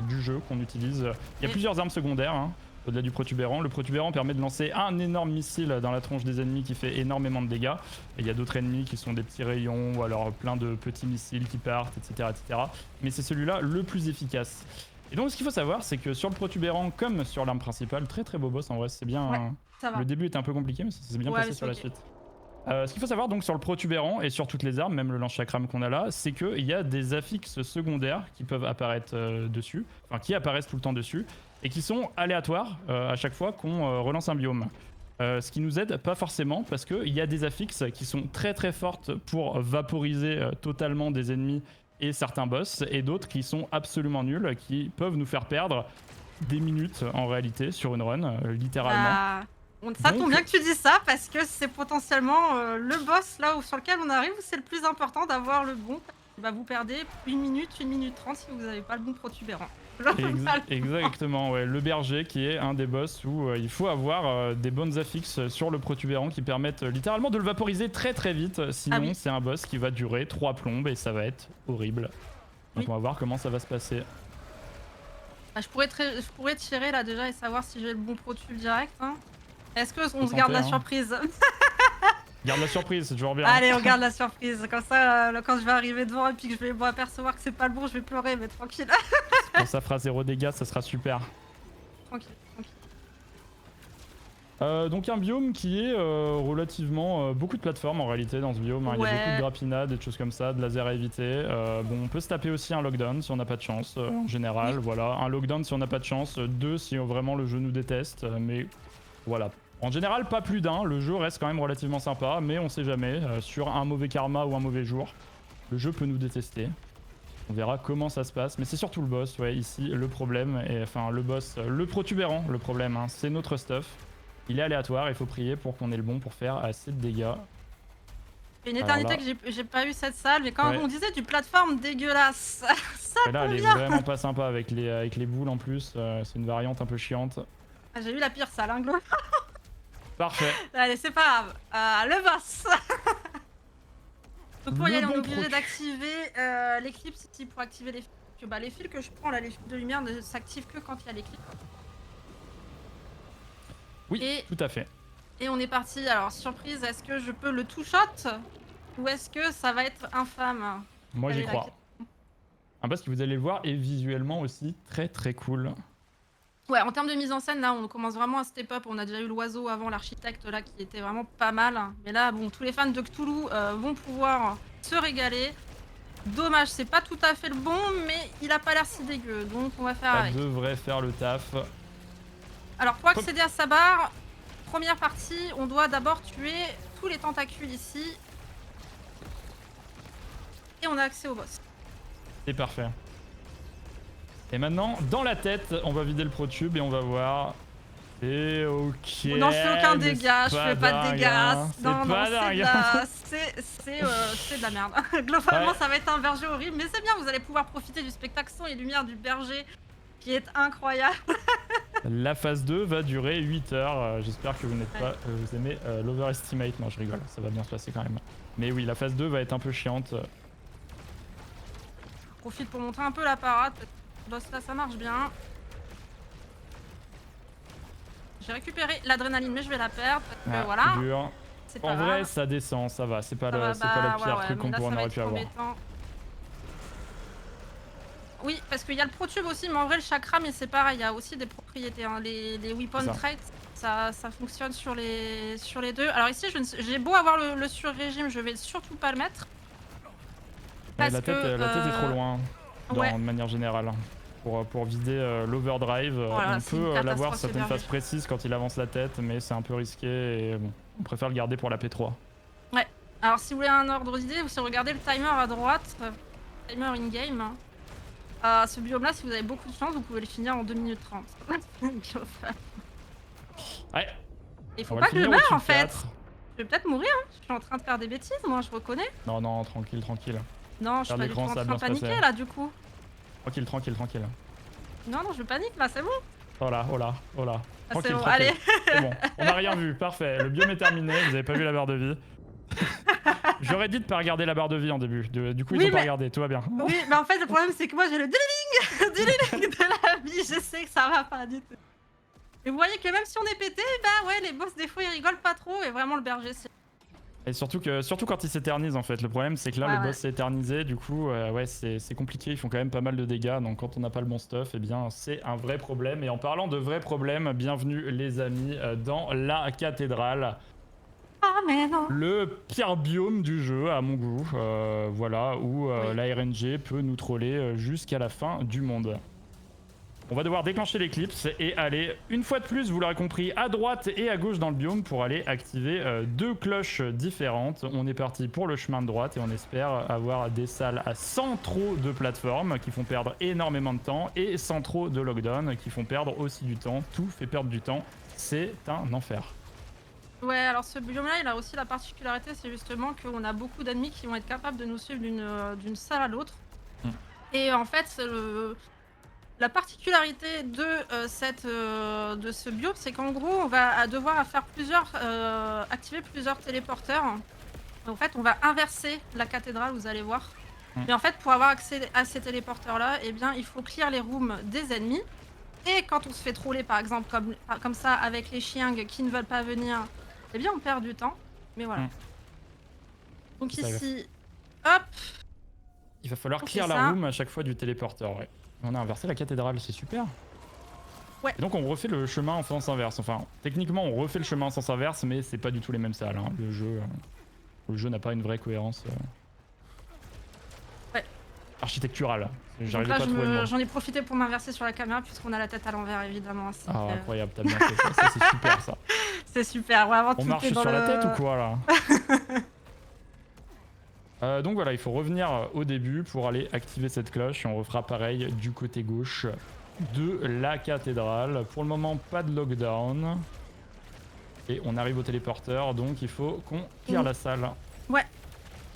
du jeu qu'on utilise. Il y a
Et-
plusieurs armes secondaires, hein. au-delà du protubérant. Le protubérant permet de lancer un énorme missile dans la tronche des ennemis qui fait énormément de dégâts. Et il y a d'autres ennemis qui sont des petits rayons ou alors plein de petits missiles qui partent, etc. etc. Mais c'est celui-là le plus efficace. Et donc ce qu'il faut savoir, c'est que sur le protubérant comme sur l'arme principale, très très beau boss en vrai, c'est bien.
Ouais, ça va.
Le début était un peu compliqué, mais ça s'est bien
Ouais,
passé
mais
sur la
c'est ok.
suite. Ce qu'il faut savoir donc sur le protubérant et sur toutes les armes, même le lance-chakram qu'on a là, c'est qu'il y a des affixes secondaires qui peuvent apparaître dessus, enfin qui apparaissent tout le temps dessus, et qui sont aléatoires à chaque fois qu'on relance un biome. Ce qui nous aide pas forcément parce qu'il y a des affixes qui sont très très fortes pour vaporiser totalement des ennemis et certains boss, et d'autres qui sont absolument nuls, qui peuvent nous faire perdre des minutes en réalité sur une run, littéralement.
Bah, ça
Donc-
tombe bien que tu dis ça parce que c'est potentiellement le boss là où, sur lequel on arrive où c'est le plus important d'avoir le bon. Bah, vous perdez 1 minute 30 si vous n'avez pas le bon protubérant.
Exactement, ouais. Le berger qui est un des boss où il faut avoir des bonnes affixes sur le protubérant qui permettent littéralement de le vaporiser très très vite. Sinon,
Ah oui.
c'est un boss qui va durer 3 plombes et ça va être horrible. Donc
Oui.
on va voir comment ça va se passer.
Bah, je pourrais tirer là déjà et savoir si j'ai le bon protube direct. Hein. Est-ce qu'on se
tenter,
garde la
hein.
surprise?
Garde la surprise, c'est toujours bien.
Allez, on garde la surprise. Comme ça, quand je vais arriver devant et puis que je vais m'apercevoir que c'est pas le bon, je vais pleurer, mais tranquille.
Quand ça fera 0 dégâts, ça sera super.
Tranquille, tranquille.
Donc un biome qui est relativement beaucoup de plateformes en réalité dans ce biome, hein. Il y a
Ouais.
beaucoup de grapinades, des choses comme ça, de laser à éviter. Bon, on peut se taper aussi un lockdown si on n'a pas de chance en général, voilà. Un lockdown si on n'a pas de chance, 2 si vraiment le jeu nous déteste, mais voilà. En général pas plus d'un, le jeu reste quand même relativement sympa, mais on sait jamais, sur un mauvais karma ou un mauvais jour, le jeu peut nous détester. On verra comment ça se passe, mais c'est surtout le boss, ouais, ici le problème, et enfin le boss, le protubérant le problème, hein, c'est notre stuff. Il est aléatoire, il faut prier pour qu'on ait le bon pour faire assez de dégâts.
C'est une
Alors
éternité
là-
que j'ai pas eu cette salle, mais quand
Ouais.
on disait du plateforme dégueulasse, ça
Et là, elle est
convient.
vraiment pas sympa avec les boules en plus, c'est une variante un peu chiante.
Ah, j'ai eu la pire salle, hein, Glo.
Parfait.
Allez, c'est pas grave. Le boss. Donc pour y
Le
aller, on
bon
est obligé
proc.
d'activer l'éclipse ici pour activer les fils. Que, bah, les fils que je prends là, les fils de lumière ne s'activent que quand il y a l'éclipse.
Oui,
Et-
tout à fait.
Et on est parti. Alors surprise, est-ce que je peux le two shot ou est-ce que ça va être infâme?
Moi j'y
Allez,
crois. Un boss qui, vous allez le voir, est visuellement aussi très très cool.
Ouais, en termes de mise en scène, là, on commence vraiment à step up. On a déjà eu l'oiseau avant, l'architecte, là, qui était vraiment pas mal. Mais là, bon, tous les fans de Cthulhu vont pouvoir se régaler. Dommage, c'est pas tout à fait le bon, mais il a pas l'air si dégueu, donc on va faire
Ça
avec.
devrait faire le taf.
Alors, pour accéder à sa barre, première partie, on doit d'abord tuer tous les tentacules ici. Et on a accès au boss.
C'est parfait. Et maintenant, dans la tête, on va vider le protube et on va voir. C'est ok.
Non, je fais aucun
mais
dégât, je
c'est
fais pas de
dingue,
dégâts.
hein. C'est
Non,
pas
non,
dingue.
c'est de la merde. Globalement,
Ouais.
ça va être un berger horrible, mais c'est bien, vous allez pouvoir profiter du spectacle son et lumière du berger qui est incroyable.
La phase 2 va durer 8 heures. J'espère que vous n'êtes pas, vous aimez l'overestimate. Non, je rigole, ça va bien se passer quand même. Mais oui, la phase 2 va être un peu chiante.
Profite pour montrer un peu la parade. Boss là, ça marche bien. J'ai récupéré l'adrénaline, mais je vais la perdre. Parce que
Ah,
voilà,
dur.
c'est pas
En vrai,
grave.
ça descend, ça va. C'est pas,
Ça va,
c'est pas le
bah,
pire
ouais,
truc
mais
qu'on
là, ça va
aurait
être
pu avoir.
embêtant. Oui, parce qu'il y a le protube aussi, mais en vrai, le chakra, mais c'est pareil, il y a aussi des propriétés. Hein. Les weapon
C'est ça.
traits, ça fonctionne sur les deux. Alors ici, j'ai beau avoir le sur-régime, je vais surtout pas le mettre.
Ouais,
Parce
la tête,
que,
la tête est trop loin,
ouais.
de manière générale. Pour vider l'overdrive,
Voilà,
on
c'est une
peut l'avoir
catastrophe,
certaines
ce
phases
berger.
précises quand il avance la tête, mais c'est un peu risqué et bon, on préfère le garder pour la P3.
Alors si vous voulez un ordre d'idée, vous regardez le timer à droite, timer in-game. Ce biome-là, si vous avez beaucoup de chance, vous pouvez le finir en 2 minutes 30.
Ouais,
Il faut
on va
pas
le
que je
finir
meure
au-dessus
en
de
fait.
4.
Je vais peut-être mourir, hein. Je suis en train de faire des bêtises, moi je reconnais.
Non, non, tranquille, tranquille.
Non, je suis
Faire
pas du tout
l'écran,
en
ça va
train
bien
de
se
paniquer
passer.
là du coup.
Tranquille, tranquille, tranquille.
Non, non, je panique là, c'est bon.
Oh là, oh là, oh là.
Ah,
Tranquille,
c'est bon,
tranquille.
allez.
C'est bon, on n'a rien vu, parfait. Le biome est terminé, vous avez pas vu la barre de vie. J'aurais dit de pas regarder la barre de vie en début. Du coup, ils
Oui,
ont pas
mais-
regardé, tout va bien.
Oui, mais en fait, le problème c'est que moi j'ai le dililing de la vie. Je sais que ça va pas du tout. Et vous voyez que même si on est pété, bah ouais, les boss des fois ils rigolent pas trop et vraiment le berger c'est...
Et surtout quand ils s'éternisent en fait. Le problème c'est que là
Ouais,
le
ouais.
boss s'est éternisé, du coup ouais c'est compliqué, ils font quand même pas mal de dégâts, donc quand on n'a pas le bon stuff, eh bien c'est un vrai problème. Et en parlant de vrais problèmes, bienvenue les amis dans la cathédrale.
Ah mais non.
Le pire biome du jeu à mon goût, voilà, où
Oui.
la RNG peut nous troller jusqu'à la fin du monde. On va devoir déclencher l'éclipse et aller, une fois de plus, vous l'aurez compris, à droite et à gauche dans le biome pour aller activer deux cloches différentes. On est parti pour le chemin de droite et on espère avoir des salles sans trop de plateformes qui font perdre énormément de temps et sans trop de lockdown qui font perdre aussi du temps. Tout fait perdre du temps. C'est un enfer.
Ouais, alors ce biome-là, il a aussi la particularité, c'est justement qu'on a beaucoup d'ennemis qui vont être capables de nous suivre d'une salle à l'autre.
Mm.
Et en fait, la particularité de ce biome, c'est qu'en gros, on va devoir faire activer plusieurs téléporteurs. En fait, on va inverser la cathédrale, vous allez voir.
Mm.
Mais en fait, pour avoir accès à ces téléporteurs-là, eh bien, il faut clear les rooms des ennemis. Et quand on se fait troller, par exemple, comme ça, avec les chiens qui ne veulent pas venir, eh bien, on perd du temps. Mais voilà.
Mm.
Donc
Ça,
ici, hop,
il va falloir
on
clear
fait
la
ça.
room à chaque fois du téléporteur, ouais. On a inversé la cathédrale, c'est super.
Ouais.
Et donc on refait le chemin en sens inverse. Enfin, techniquement on refait le chemin en sens inverse, mais c'est pas du tout les mêmes salles. Hein. Le jeu n'a pas une vraie cohérence
Ouais.
architecturale.
Donc
J'arrivais
là,
pas à trouver le mot.
j'en ai profité pour m'inverser sur la caméra, puisqu'on a la tête à l'envers, évidemment.
Ah incroyable, t'as bien fait ça. Ça c'est super ça.
C'est super, vraiment
On
tout
marche
est dans
sur la tête ou
le...
quoi là donc voilà, il faut revenir au début pour aller activer cette cloche et on refera pareil du côté gauche de la cathédrale. Pour le moment, pas de lockdown. Et on arrive au téléporteur, donc il faut qu'on clear la salle.
Ouais.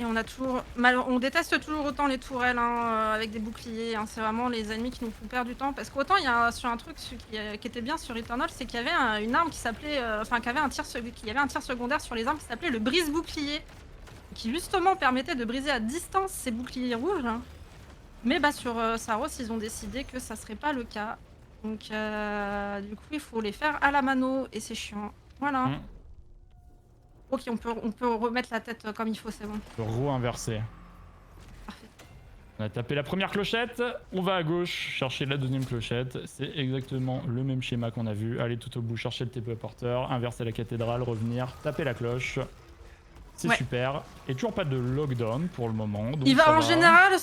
Et on a toujours... On déteste toujours autant les tourelles avec des boucliers. Hein. C'est vraiment les ennemis qui nous font perdre du temps. Parce qu'autant, il y a sur un truc qui était bien sur Eternal, c'est qu'il y avait une arme qui s'appelait... Enfin, qu'il y avait un tir secondaire sur les armes qui s'appelait le brise-bouclier. Qui justement permettait de briser à distance ces boucliers rouges. Hein. Mais bah sur Saros, ils ont décidé que ça serait pas le cas. Donc du coup, il faut les faire à la mano et c'est chiant. Voilà. Ok, on peut remettre la tête comme il faut, c'est bon.
Re-inverser.
Parfait.
On a tapé la première clochette, on va à gauche chercher la deuxième clochette. C'est exactement le même schéma qu'on a vu. Aller tout au bout, chercher le téléporteur, inverser la cathédrale, revenir, taper la cloche. C'est super. Et toujours pas de lockdown pour le moment. Donc
il va en général,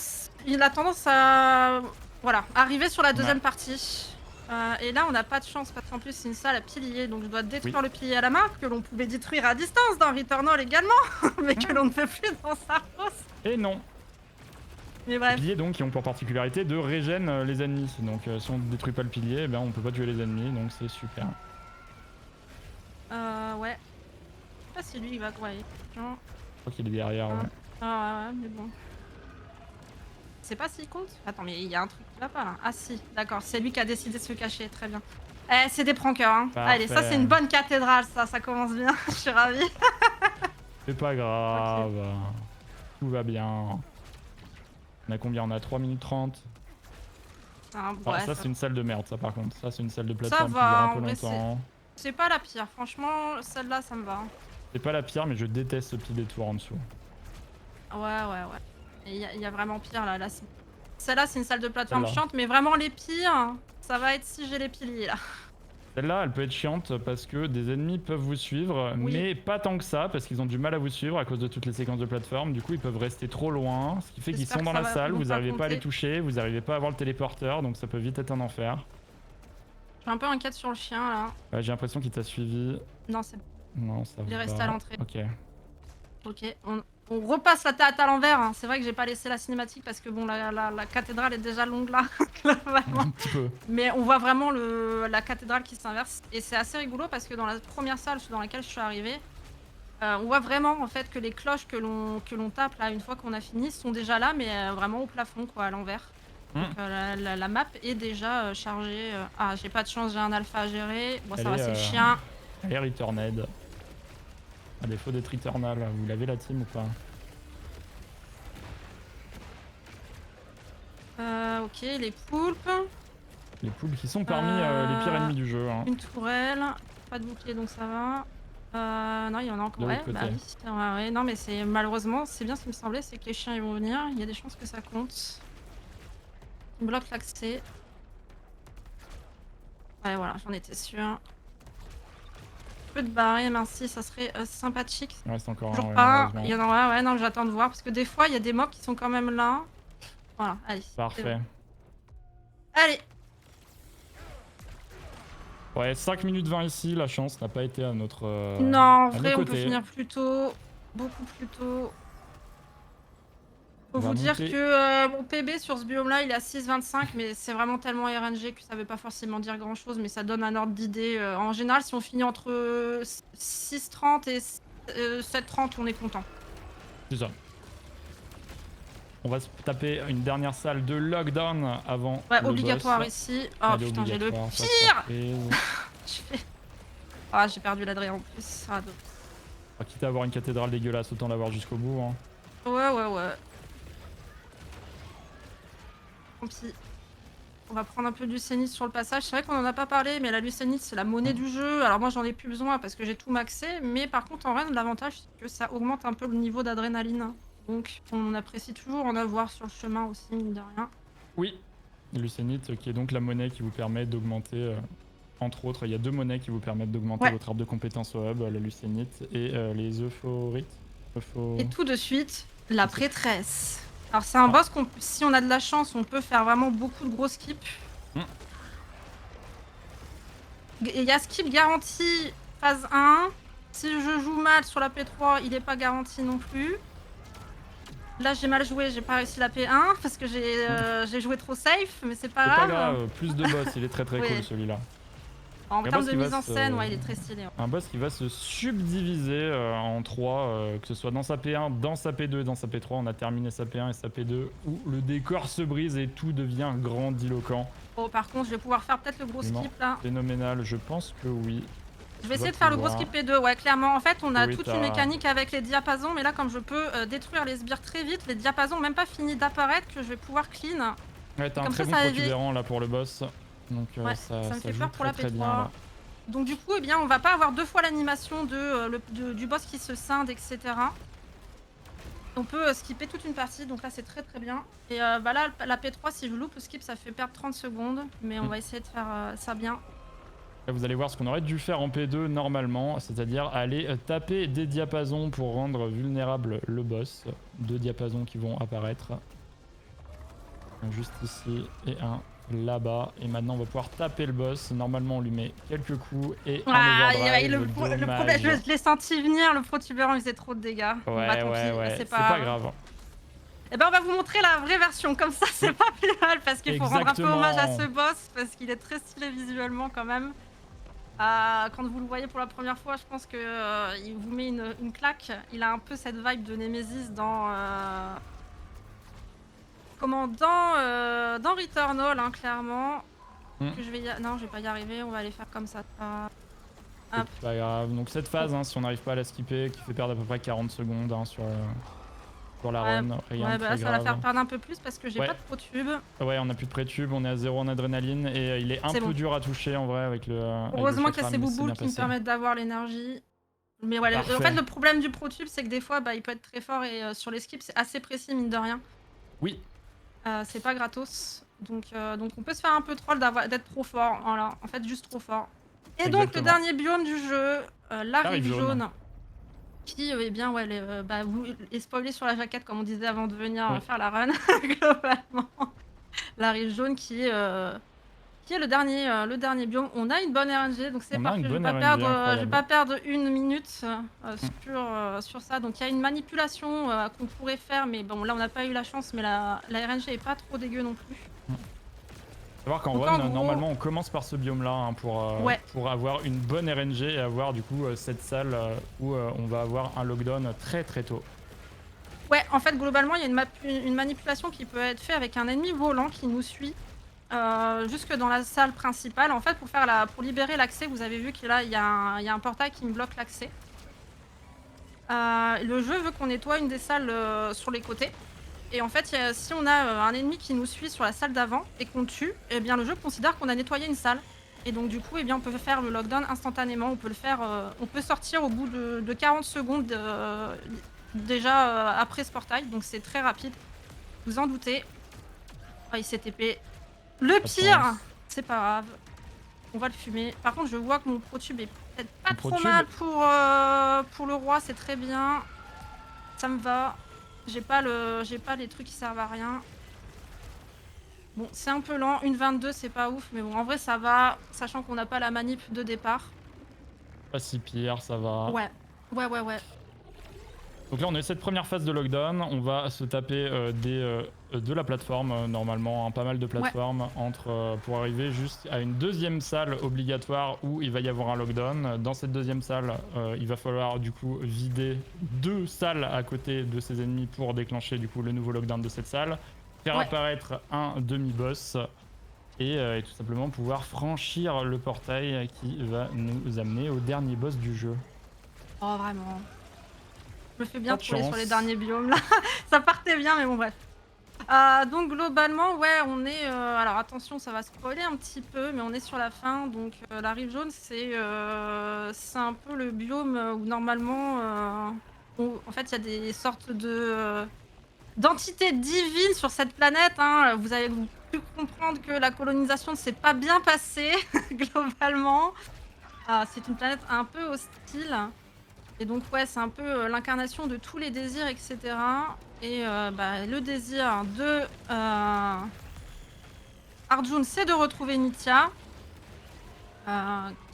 il a tendance à arriver sur la deuxième partie. Et là, on n'a pas de chance parce qu'en plus, c'est une salle à pilier. Donc, je dois détruire le pilier à la main que l'on pouvait détruire à distance dans Returnal également, mais que l'on ne peut plus dans Saros.
Et non.
Mais bref.
Les piliers donc qui ont pour particularité de régène les ennemis. Donc si on ne détruit pas le pilier, eh ben, on peut pas tuer les ennemis. Donc c'est super.
Ouais. Je sais pas si lui il va quoi.
Je crois qu'il est derrière. Ouais.
Ah ouais, mais bon. Je sais pas s'il compte. Attends, mais il y a un truc qui va pas là. Ah si, d'accord, c'est lui qui a décidé de se cacher, très bien. C'est des prankers, hein.
Parfait.
Allez, ça c'est une bonne cathédrale, ça commence bien, je suis ravie.
C'est pas grave.
Okay.
Tout va bien. On a combien? On a 3 minutes 30. Ça c'est une salle de merde, ça par contre. Ça c'est une salle de plateforme qui dure un peu longtemps.
C'est pas la pire, franchement, celle-là ça me va.
C'est pas la pire, mais je déteste ce petit détour en dessous.
Ouais. Il y a vraiment pire là. Celle-là c'est une salle de plateforme chiante, mais vraiment les pires, ça va être si j'ai les piliers là.
Celle-là, elle peut être chiante parce que des ennemis peuvent vous suivre, mais pas tant que ça, parce qu'ils ont du mal à vous suivre à cause de toutes les séquences de plateforme. Du coup, ils peuvent rester trop loin, ce qui fait qu'ils sont dans la salle, vous n'arrivez pas à les toucher, vous n'arrivez pas à avoir le téléporteur, donc ça peut vite être un enfer.
Je suis un peu inquiète sur le chien là.
J'ai l'impression qu'il t'a suivi.
Non, c'est...
Non, ça va.
Il est resté à l'entrée.
Ok.
On repasse la tête à l'envers. Hein. C'est vrai que j'ai pas laissé la cinématique parce que bon, la cathédrale est déjà longue là.
Un petit peu.
Mais on voit vraiment la cathédrale qui s'inverse. Et c'est assez rigolo parce que dans la première salle dans laquelle je suis arrivée, on voit vraiment en fait que les cloches que l'on tape là une fois qu'on a fini sont déjà là, mais vraiment au plafond quoi, à l'envers. Donc la map est déjà chargée. Ah, j'ai pas de chance, j'ai un alpha à gérer. Bon, ça va, c'est le chien.
Allez, Returned. À défaut d'être Returnal, vous l'avez la team ou pas?
Ok, les poulpes.
Les poules qui sont parmi les pires ennemis du jeu. Hein.
Une tourelle, pas de bouclier donc ça va. Non, il y en a encore.
De
Ouais,
l'autre
bah
côté.
oui. Ouais, non, mais c'est malheureusement, c'est bien ce qui me semblait, c'est que les chiens ils vont venir. Il y a des chances que ça compte. Ils bloquent l'accès. Ouais, voilà, j'en étais sûre. Je peux te barrer, merci, ça serait sympathique.
Il reste encore
Toujours
un, ouais,
pas.
malheureusement.
Il y en a, ouais, non, j'attends de voir parce que des fois, il y a des mobs qui sont quand même là. Voilà, allez. c'est
Parfait.
bon. Allez,
Ouais, 5 minutes 20 ici, la chance n'a pas été à notre
non, en
à nos
vrai, on peut
côtés.
finir plus tôt. Beaucoup plus tôt. Faut
On va
vous dire
monter.
que mon PB sur ce biome là il est à 6,25 mais c'est vraiment tellement RNG que ça veut pas forcément dire grand chose mais ça donne un ordre d'idée. En général si on finit entre 6,30 et 7,30 on est content.
C'est ça. On va se taper une dernière salle de lockdown avant
Ouais,
le
obligatoire
boss.
ici. Oh
Elle est
putain j'ai le
obligatoire, pas de
pire.
surprise.
Je fais... Ah j'ai perdu l'adré en plus. Ah,
Quitte à avoir une cathédrale dégueulasse, autant l'avoir jusqu'au bout. Hein.
ouais. Tant pis. On va prendre un peu de lucénite sur le passage. C'est vrai qu'on en a pas parlé, mais la lucénite c'est la monnaie du jeu. Alors moi j'en ai plus besoin parce que j'ai tout maxé, mais par contre en reine l'avantage c'est que ça augmente un peu le niveau d'adrénaline. Donc on apprécie toujours en avoir sur le chemin aussi, mine de rien.
Oui, Lucénite qui est donc la monnaie qui vous permet d'augmenter, entre autres, il y a 2 monnaies qui vous permettent d'augmenter
Ouais.
votre arbre de compétences au hub, la Lucénite et les euphorites.
Et tout de suite, la prêtresse. Alors c'est un boss qu'on, si on a de la chance, on peut faire vraiment beaucoup de gros skips. Il y a skip garanti phase 1. Si je joue mal sur la P3, il n'est pas garanti non plus. Là j'ai mal joué, j'ai pas réussi la P1 parce que j'ai joué trop safe, mais c'est pas
C'est
grave.
pas grave, plus de boss, il est très
Oui.
cool celui-là.
En
Un
termes
boss
de
qui va
mise en
se-
scène, ouais, il est très stylé.
Un boss qui va se subdiviser en 3, que ce soit dans sa P1, dans sa P2 et dans sa P3. On a terminé sa P1 et sa P2 où le décor se brise et tout devient grandiloquent.
Oh, par contre, je vais pouvoir faire peut-être le gros
Absolument.
skip là.
Phénoménal, je pense que oui.
Je vais essayer de faire le gros skip P2, ouais, clairement. En fait, on a
Oui,
toute
t'as-
une mécanique avec les diapasons, mais là, comme je peux détruire les sbires très vite, les diapasons même pas fini d'apparaître, que je vais pouvoir clean.
Ouais, t'as un
Comme
très
ça,
bon
ça
protubérant là pour le boss. Donc
Ouais,
ça
ça me fait
joue
peur pour
très
la
très
P3.
bien là.
Donc du coup, eh bien, on va pas avoir 2 fois l'animation du boss qui se scinde, etc. On peut skipper toute une partie, donc là c'est très très bien. Et bah là, la P3, si je loupe le skip, ça fait perdre 30 secondes, mais on va essayer de faire ça bien.
Là, vous allez voir ce qu'on aurait dû faire en P2 normalement, c'est-à-dire aller taper des diapasons pour rendre vulnérable le boss. 2 diapasons qui vont apparaître. Un juste ici et un là-bas. Et maintenant on va pouvoir taper le boss. Normalement on lui met quelques coups et un overdrive.
le problème, je l'ai senti venir, le protubérant il faisait trop de dégâts. Bon, bah, tant pis,
c'est pas grave.
Et ben on va vous montrer la vraie version, comme ça c'est pas plus mal, parce qu'il faut rendre un peu hommage à ce boss, parce qu'il est très stylé visuellement quand même. Quand vous le voyez pour la première fois, je pense que il vous met une claque. Il a un peu cette vibe de Nemesis dans... dans Returnal, hein, clairement. Que je vais Non, je vais pas y arriver, on va aller faire comme ça.
C'est pas grave. Donc cette phase, hein, si on n'arrive pas à la skipper, qui fait perdre à peu près 40 secondes hein, sur la run, rien de très
ça va
grave.
faire perdre un peu plus parce que j'ai pas de protube.
Ouais, on a plus de pré-tube, on est à 0 en adrénaline et il est un peu dur à toucher en vrai avec le.
Heureusement qu'il y a ces
mais
bouboules qui me permettent d'avoir l'énergie. Mais voilà, en
Parfait.
fait, le problème du protube, c'est que des fois, il peut être très fort et sur les skips, c'est assez précis, mine de rien.
Oui.
C'est pas gratos. Donc on peut se faire un peu troll d'être trop fort. Voilà, en fait, juste trop fort. Et
Exactement.
donc, le dernier biome du jeu, la rive jaune. Qui, eh bien, ouais, vous est spoilé sur la jaquette, comme on disait avant de venir faire la run, globalement. La rive jaune qui est le dernier biome. On a une bonne RNG, donc c'est parfait. Je vais pas perdre une minute sur ça. Donc il y a une manipulation qu'on pourrait faire, mais bon, là on n'a pas eu la chance, mais la RNG est pas trop dégueu non plus.
Savoir qu'en run, normalement, on commence par ce biome-là hein, pour avoir une bonne RNG et avoir du coup cette salle où on va avoir un lockdown très très tôt.
Ouais, en fait, globalement, il y a une manipulation qui peut être faite avec un ennemi volant qui nous suit jusque dans la salle principale. En fait, pour libérer l'accès, vous avez vu qu'il y a un portail qui me bloque l'accès. Le jeu veut qu'on nettoie une des salles sur les côtés. Et en fait, si on a un ennemi qui nous suit sur la salle d'avant et qu'on le tue, eh bien le jeu considère qu'on a nettoyé une salle. Et donc du coup, eh bien, on peut faire le lockdown instantanément. On peut le faire, on peut sortir au bout de 40 secondes déjà après ce portail. Donc c'est très rapide. Vous en doutez. Ah, il s'est TP. Le
Pas de
pire,
chance.
c'est pas grave. On va le fumer. Par contre, je vois que mon protube est peut-être pas
Le
trop
protube.
mal pour le roi. C'est très bien. Ça me va. J'ai pas les trucs qui servent à rien. Bon, c'est un peu lent. Une 22, c'est pas ouf. Mais bon, en vrai, ça va. Sachant qu'on n'a pas la manip de départ.
Pas si pire, ça va.
Ouais. Ouais.
Donc là on est cette première phase de lockdown, on va se taper de la plateforme normalement, hein, pas mal de plateformes pour arriver juste à une deuxième salle obligatoire où il va y avoir un lockdown. Dans cette deuxième salle, il va falloir du coup vider 2 salles à côté de ses ennemis pour déclencher du coup le nouveau lockdown de cette salle, faire apparaître un demi-boss et tout simplement pouvoir franchir le portail qui va nous amener au dernier boss du jeu.
Oh, vraiment. Je me fais bien
Pas de
troller sur
chance.
les derniers biomes là. Ça partait bien, mais bon, bref. Donc globalement, ouais, on est... alors attention, ça va spoiler un petit peu, mais on est sur la fin. Donc la rive jaune, c'est un peu le biome où normalement... en fait, il y a des sortes d'entités divines sur cette planète. Hein. Vous avez pu comprendre que la colonisation ne s'est pas bien passée, globalement. C'est une planète un peu hostile. Et donc ouais, c'est un peu l'incarnation de tous les désirs, etc. Et le désir de Arjun, c'est de retrouver Nithya,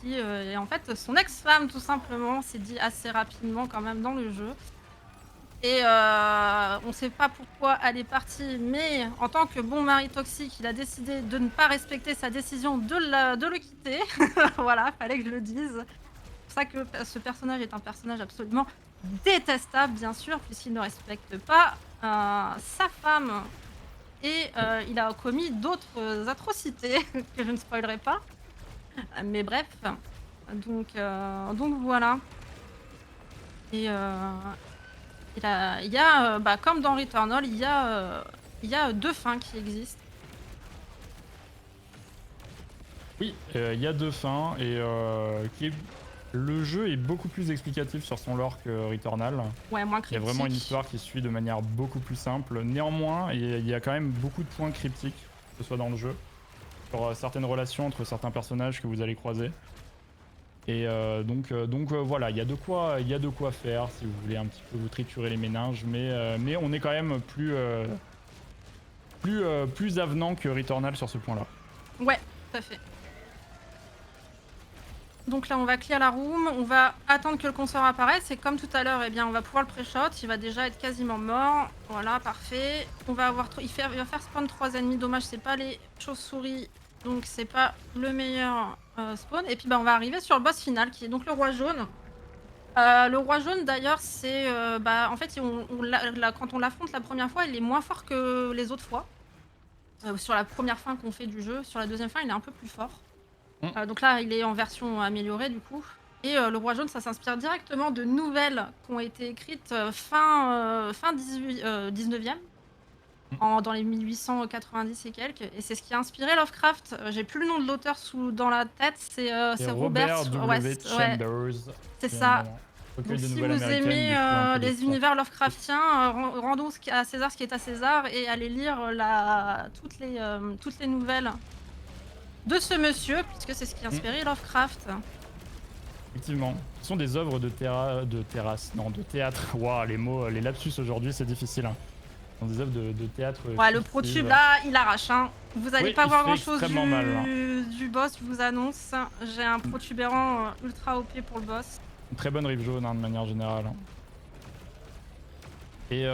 qui est en fait son ex-femme tout simplement, c'est dit assez rapidement quand même dans le jeu. Et on sait pas pourquoi elle est partie, mais en tant que bon mari toxique, il a décidé de ne pas respecter sa décision de le quitter. Voilà, fallait que je le dise. C'est pour ça que ce personnage est un personnage absolument détestable, bien sûr, puisqu'il ne respecte pas sa femme. Et il a commis d'autres atrocités que je ne spoilerai pas. Mais bref. Donc voilà. Et il y a comme dans Returnal, il y a 2 fins qui existent.
Oui, il y a 2 fins et le jeu est beaucoup plus explicatif sur son lore que Returnal.
Ouais, moins
Il y a
cryptique.
vraiment une histoire qui se suit de manière beaucoup plus simple. Néanmoins, il y a quand même beaucoup de points cryptiques, que ce soit dans le jeu, sur certaines relations entre certains personnages que vous allez croiser. Et donc voilà, il y a de quoi faire si vous voulez un petit peu vous triturer les méninges, mais on est quand même plus avenant que Returnal sur ce point-là.
Ouais, tout à fait. Donc là, on va clear la room, on va attendre que le consort apparaisse et comme tout à l'heure, eh bien, on va pouvoir le pré-shot. Il va déjà être quasiment mort. Voilà, parfait. On va avoir il va faire spawn 3 ennemis. Dommage, c'est pas les chauves-souris, donc c'est pas le meilleur spawn. Et puis on va arriver sur le boss final qui est donc le roi jaune. Le roi jaune d'ailleurs, c'est en fait, quand on l'affronte la première fois, il est moins fort que les autres fois. Sur la première fin qu'on fait du jeu, sur la deuxième fin, il est un peu plus fort. Donc là, il est en version améliorée du coup. Et le roi jaune, ça s'inspire directement de nouvelles qui ont été écrites fin 19e, dans les 1890 et quelques. Et c'est ce qui a inspiré Lovecraft. J'ai plus le nom de l'auteur dans la tête, c'est
Robert W. Chambers.
C'est ça.
Donc
si vous aimez les univers Lovecraftiens, rendons à César ce qui est à César et allez lire toutes les nouvelles de ce monsieur, puisque c'est ce qui a inspiré Lovecraft.
Effectivement, ce sont des œuvres de théâtre. Waouh, les mots, les lapsus aujourd'hui, c'est difficile. Hein. Ce sont des œuvres de théâtre.
Ouais, le protube là, il arrache. Hein. Vous allez pas voir grand chose
mal,
du boss, je vous annonce. J'ai un protubérant ultra OP pour le boss.
Une très bonne rive jaune, hein, de manière générale. Et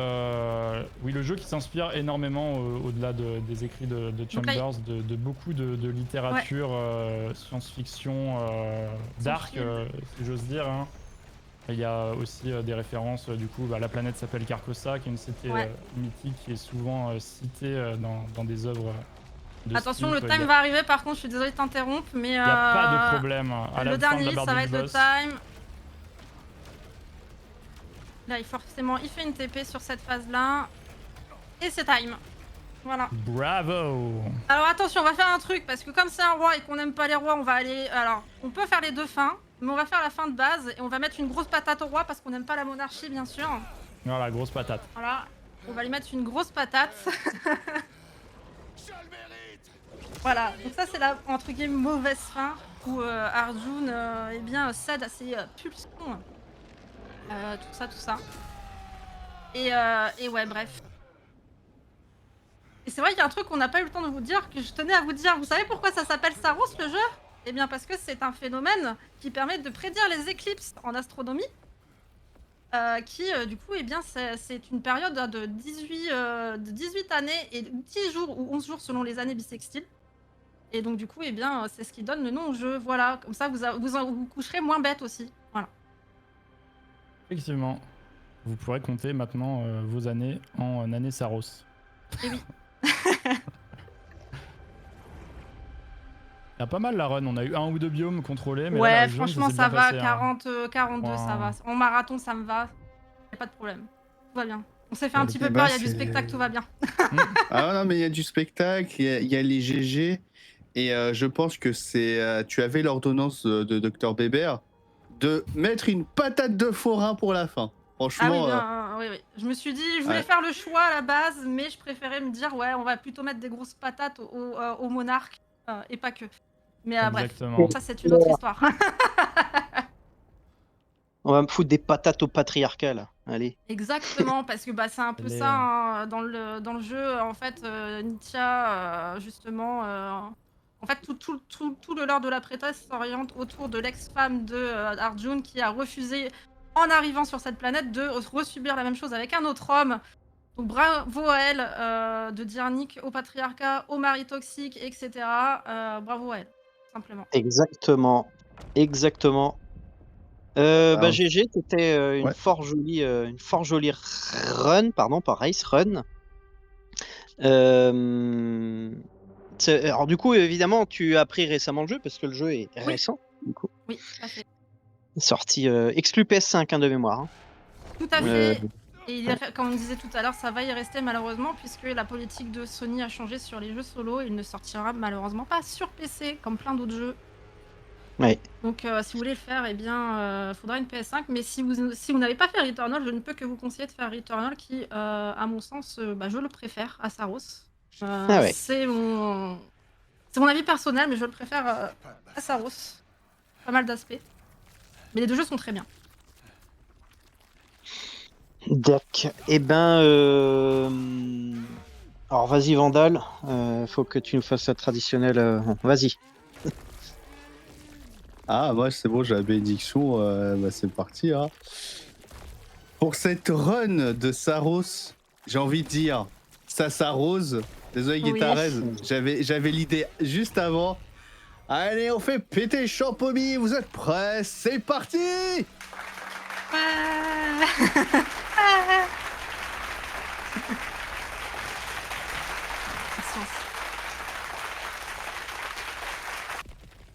oui, le jeu qui s'inspire énormément au-delà des écrits de Chambers, de beaucoup de littérature, science-fiction, dark, si j'ose dire. Hein. Il y a aussi des références, du coup, la planète s'appelle Carcosa, qui est une cité mythique qui est souvent citée dans des œuvres.
Attention, le time va arriver, par contre, je suis désolée de t'interrompre, mais... Il n'y
a pas de problème.
Le dernier, ça va être le time. Là, forcément, il fait une TP sur cette phase-là. Et c'est time. Voilà.
Bravo.
Alors attention, on va faire un truc, parce que comme c'est un roi et qu'on n'aime pas les rois, on va aller... Alors, on peut faire les deux fins, mais on va faire la fin de base, et on va mettre une grosse patate au roi, parce qu'on n'aime pas la monarchie, bien sûr.
Voilà, grosse patate.
Voilà, on va lui mettre une grosse patate. Voilà, donc ça c'est la, entre guillemets, mauvaise fin, où Arjun eh bien, cède à ses pulsions. Tout ça. Et ouais, bref. Et c'est vrai qu'il y a un truc qu'on n'a pas eu le temps de vous dire, que je tenais à vous dire. Vous savez pourquoi ça s'appelle Saros, le jeu? Eh bien parce que c'est un phénomène qui permet de prédire les éclipses en astronomie. Du coup, eh bien, c'est une période de 18 années et 10 jours ou 11 jours selon les années bissextiles. Et donc du coup, eh bien, c'est ce qui donne le nom au jeu. Voilà, comme ça vous coucherez moins bête aussi. Voilà.
Effectivement. Vous pourrez compter maintenant vos années en années Saros.
Et oui.
Il y a pas mal la run, on a eu 1 ou 2 biomes contrôlés, mais
ouais,
là, la zone,
franchement,
s'est
ça
bien
va.
passé,
42,
Wow.
ça va. En marathon, ça me va. Y a pas de problème. Tout va bien. On s'est fait un petit
Eh
peu
ben,
peur, il y a du
c'est-
spectacle, tout va bien.
Ah non, mais il y a du spectacle, il y a les GG, et je pense que tu avais l'ordonnance de Dr Bébert de mettre une patate de forain pour la fin.
Ah oui,
Franchement,
bien, oui. Je me suis dit, je voulais
Ouais.
faire le choix à la base, mais je préférais me dire, ouais, on va plutôt mettre des grosses patates au monarque, et pas que. Mais bref,
Exactement.
ça c'est une autre histoire.
On va me foutre des patates au patriarcat là. Allez.
Exactement, parce que bah, c'est un peu
Les-
ça hein, dans le jeu. En fait, Nithya, justement, en fait, tout le lore de la prêtresse s'oriente autour de l'ex-femme de Arjun qui a refusé, en arrivant sur cette planète, de resubir la même chose avec un autre homme. Donc bravo à elle de dire nick au patriarcat, au mari toxique, etc. Bravo à elle, simplement.
Exactement.
Ah,
GG, c'était
Ouais.
une fort jolie run, pardon, pas race, run. Alors du coup, évidemment, tu as pris récemment le jeu parce que le jeu est récent. Du coup,
Oui, tout à fait.
sorti exclu PS5 de mémoire. Hein.
Tout à
Euh,
fait. Et comme on disait tout à l'heure, ça va y rester malheureusement, puisque la politique de Sony a changé sur les jeux solo. Il ne sortira malheureusement pas sur PC, comme plein d'autres jeux.
Ouais.
Donc si vous voulez le faire, eh bien, faudra une PS5. Mais si vous n'avez pas fait Returnal, je ne peux que vous conseiller de faire Returnal, qui, à mon sens, je le préfère à Saros.
Ouais.
C'est mon avis personnel, mais je le préfère à Saros. Pas mal d'aspects. Mais les deux jeux sont très bien.
D'accord. Eh ben, alors vas-y Vandal, faut que tu nous fasses la traditionnelle. Vas-y.
Ah, moi, c'est bon, j'ai la bénédiction, c'est parti. Hein. Pour cette run de Saros, j'ai envie de dire, ça s'arrose. Désolé,
Oui.
Guitarez, j'avais l'idée juste avant. Allez, on fait péter Champomy, vous êtes prêts? C'est parti!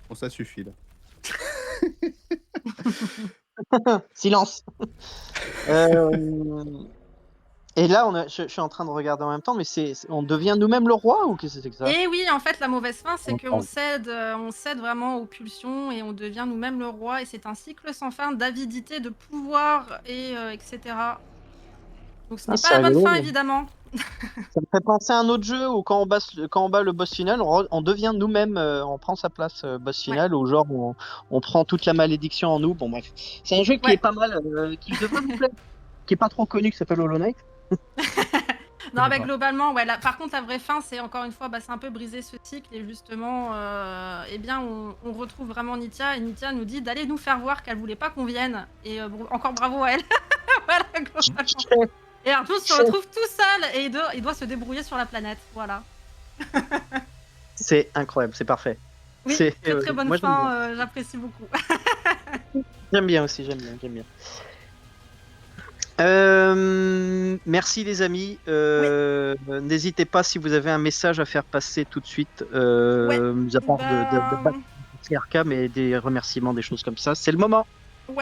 Bon, ça suffit là.
Silence. Et là, je suis en train de regarder en même temps, mais on devient nous-mêmes le roi ou qu'est-ce que c'est que ça?
Et oui, en fait, la mauvaise fin, c'est qu'on
Pardon.
cède vraiment aux pulsions et on devient nous-mêmes le roi. Et c'est un cycle sans fin d'avidité, de pouvoir, etc. Donc ce n'est pas
c'est
la bonne
rigolo.
fin, évidemment.
Ça me fait penser à un autre jeu où quand on bat le boss final, on devient nous-mêmes, on prend sa place boss final, ou genre on prend toute la malédiction en nous. Bon bref, c'est un jeu qui
Ouais.
est pas mal, qui devrait vous plaire, qui est pas trop connu, qui s'appelle Hollow Knight.
Non, mais globalement, ouais. Par contre, la vraie fin, c'est encore une fois, c'est un peu briser ce cycle et justement, eh bien, on retrouve vraiment Nithya et Nithya nous dit d'aller nous faire voir qu'elle voulait pas qu'on vienne. Et encore bravo à elle. Voilà, globalement. Et Arthur se retrouve tout seul et il doit se débrouiller sur la planète. Voilà.
C'est incroyable, c'est parfait.
Oui,
C'est
très bonne
moi,
fin. J'apprécie beaucoup.
j'aime bien aussi, j'aime bien. Merci les amis. N'hésitez pas si vous avez un message à faire passer tout de suite, mis à part de patriarcat, mais des remerciements, des choses comme ça. C'est le moment.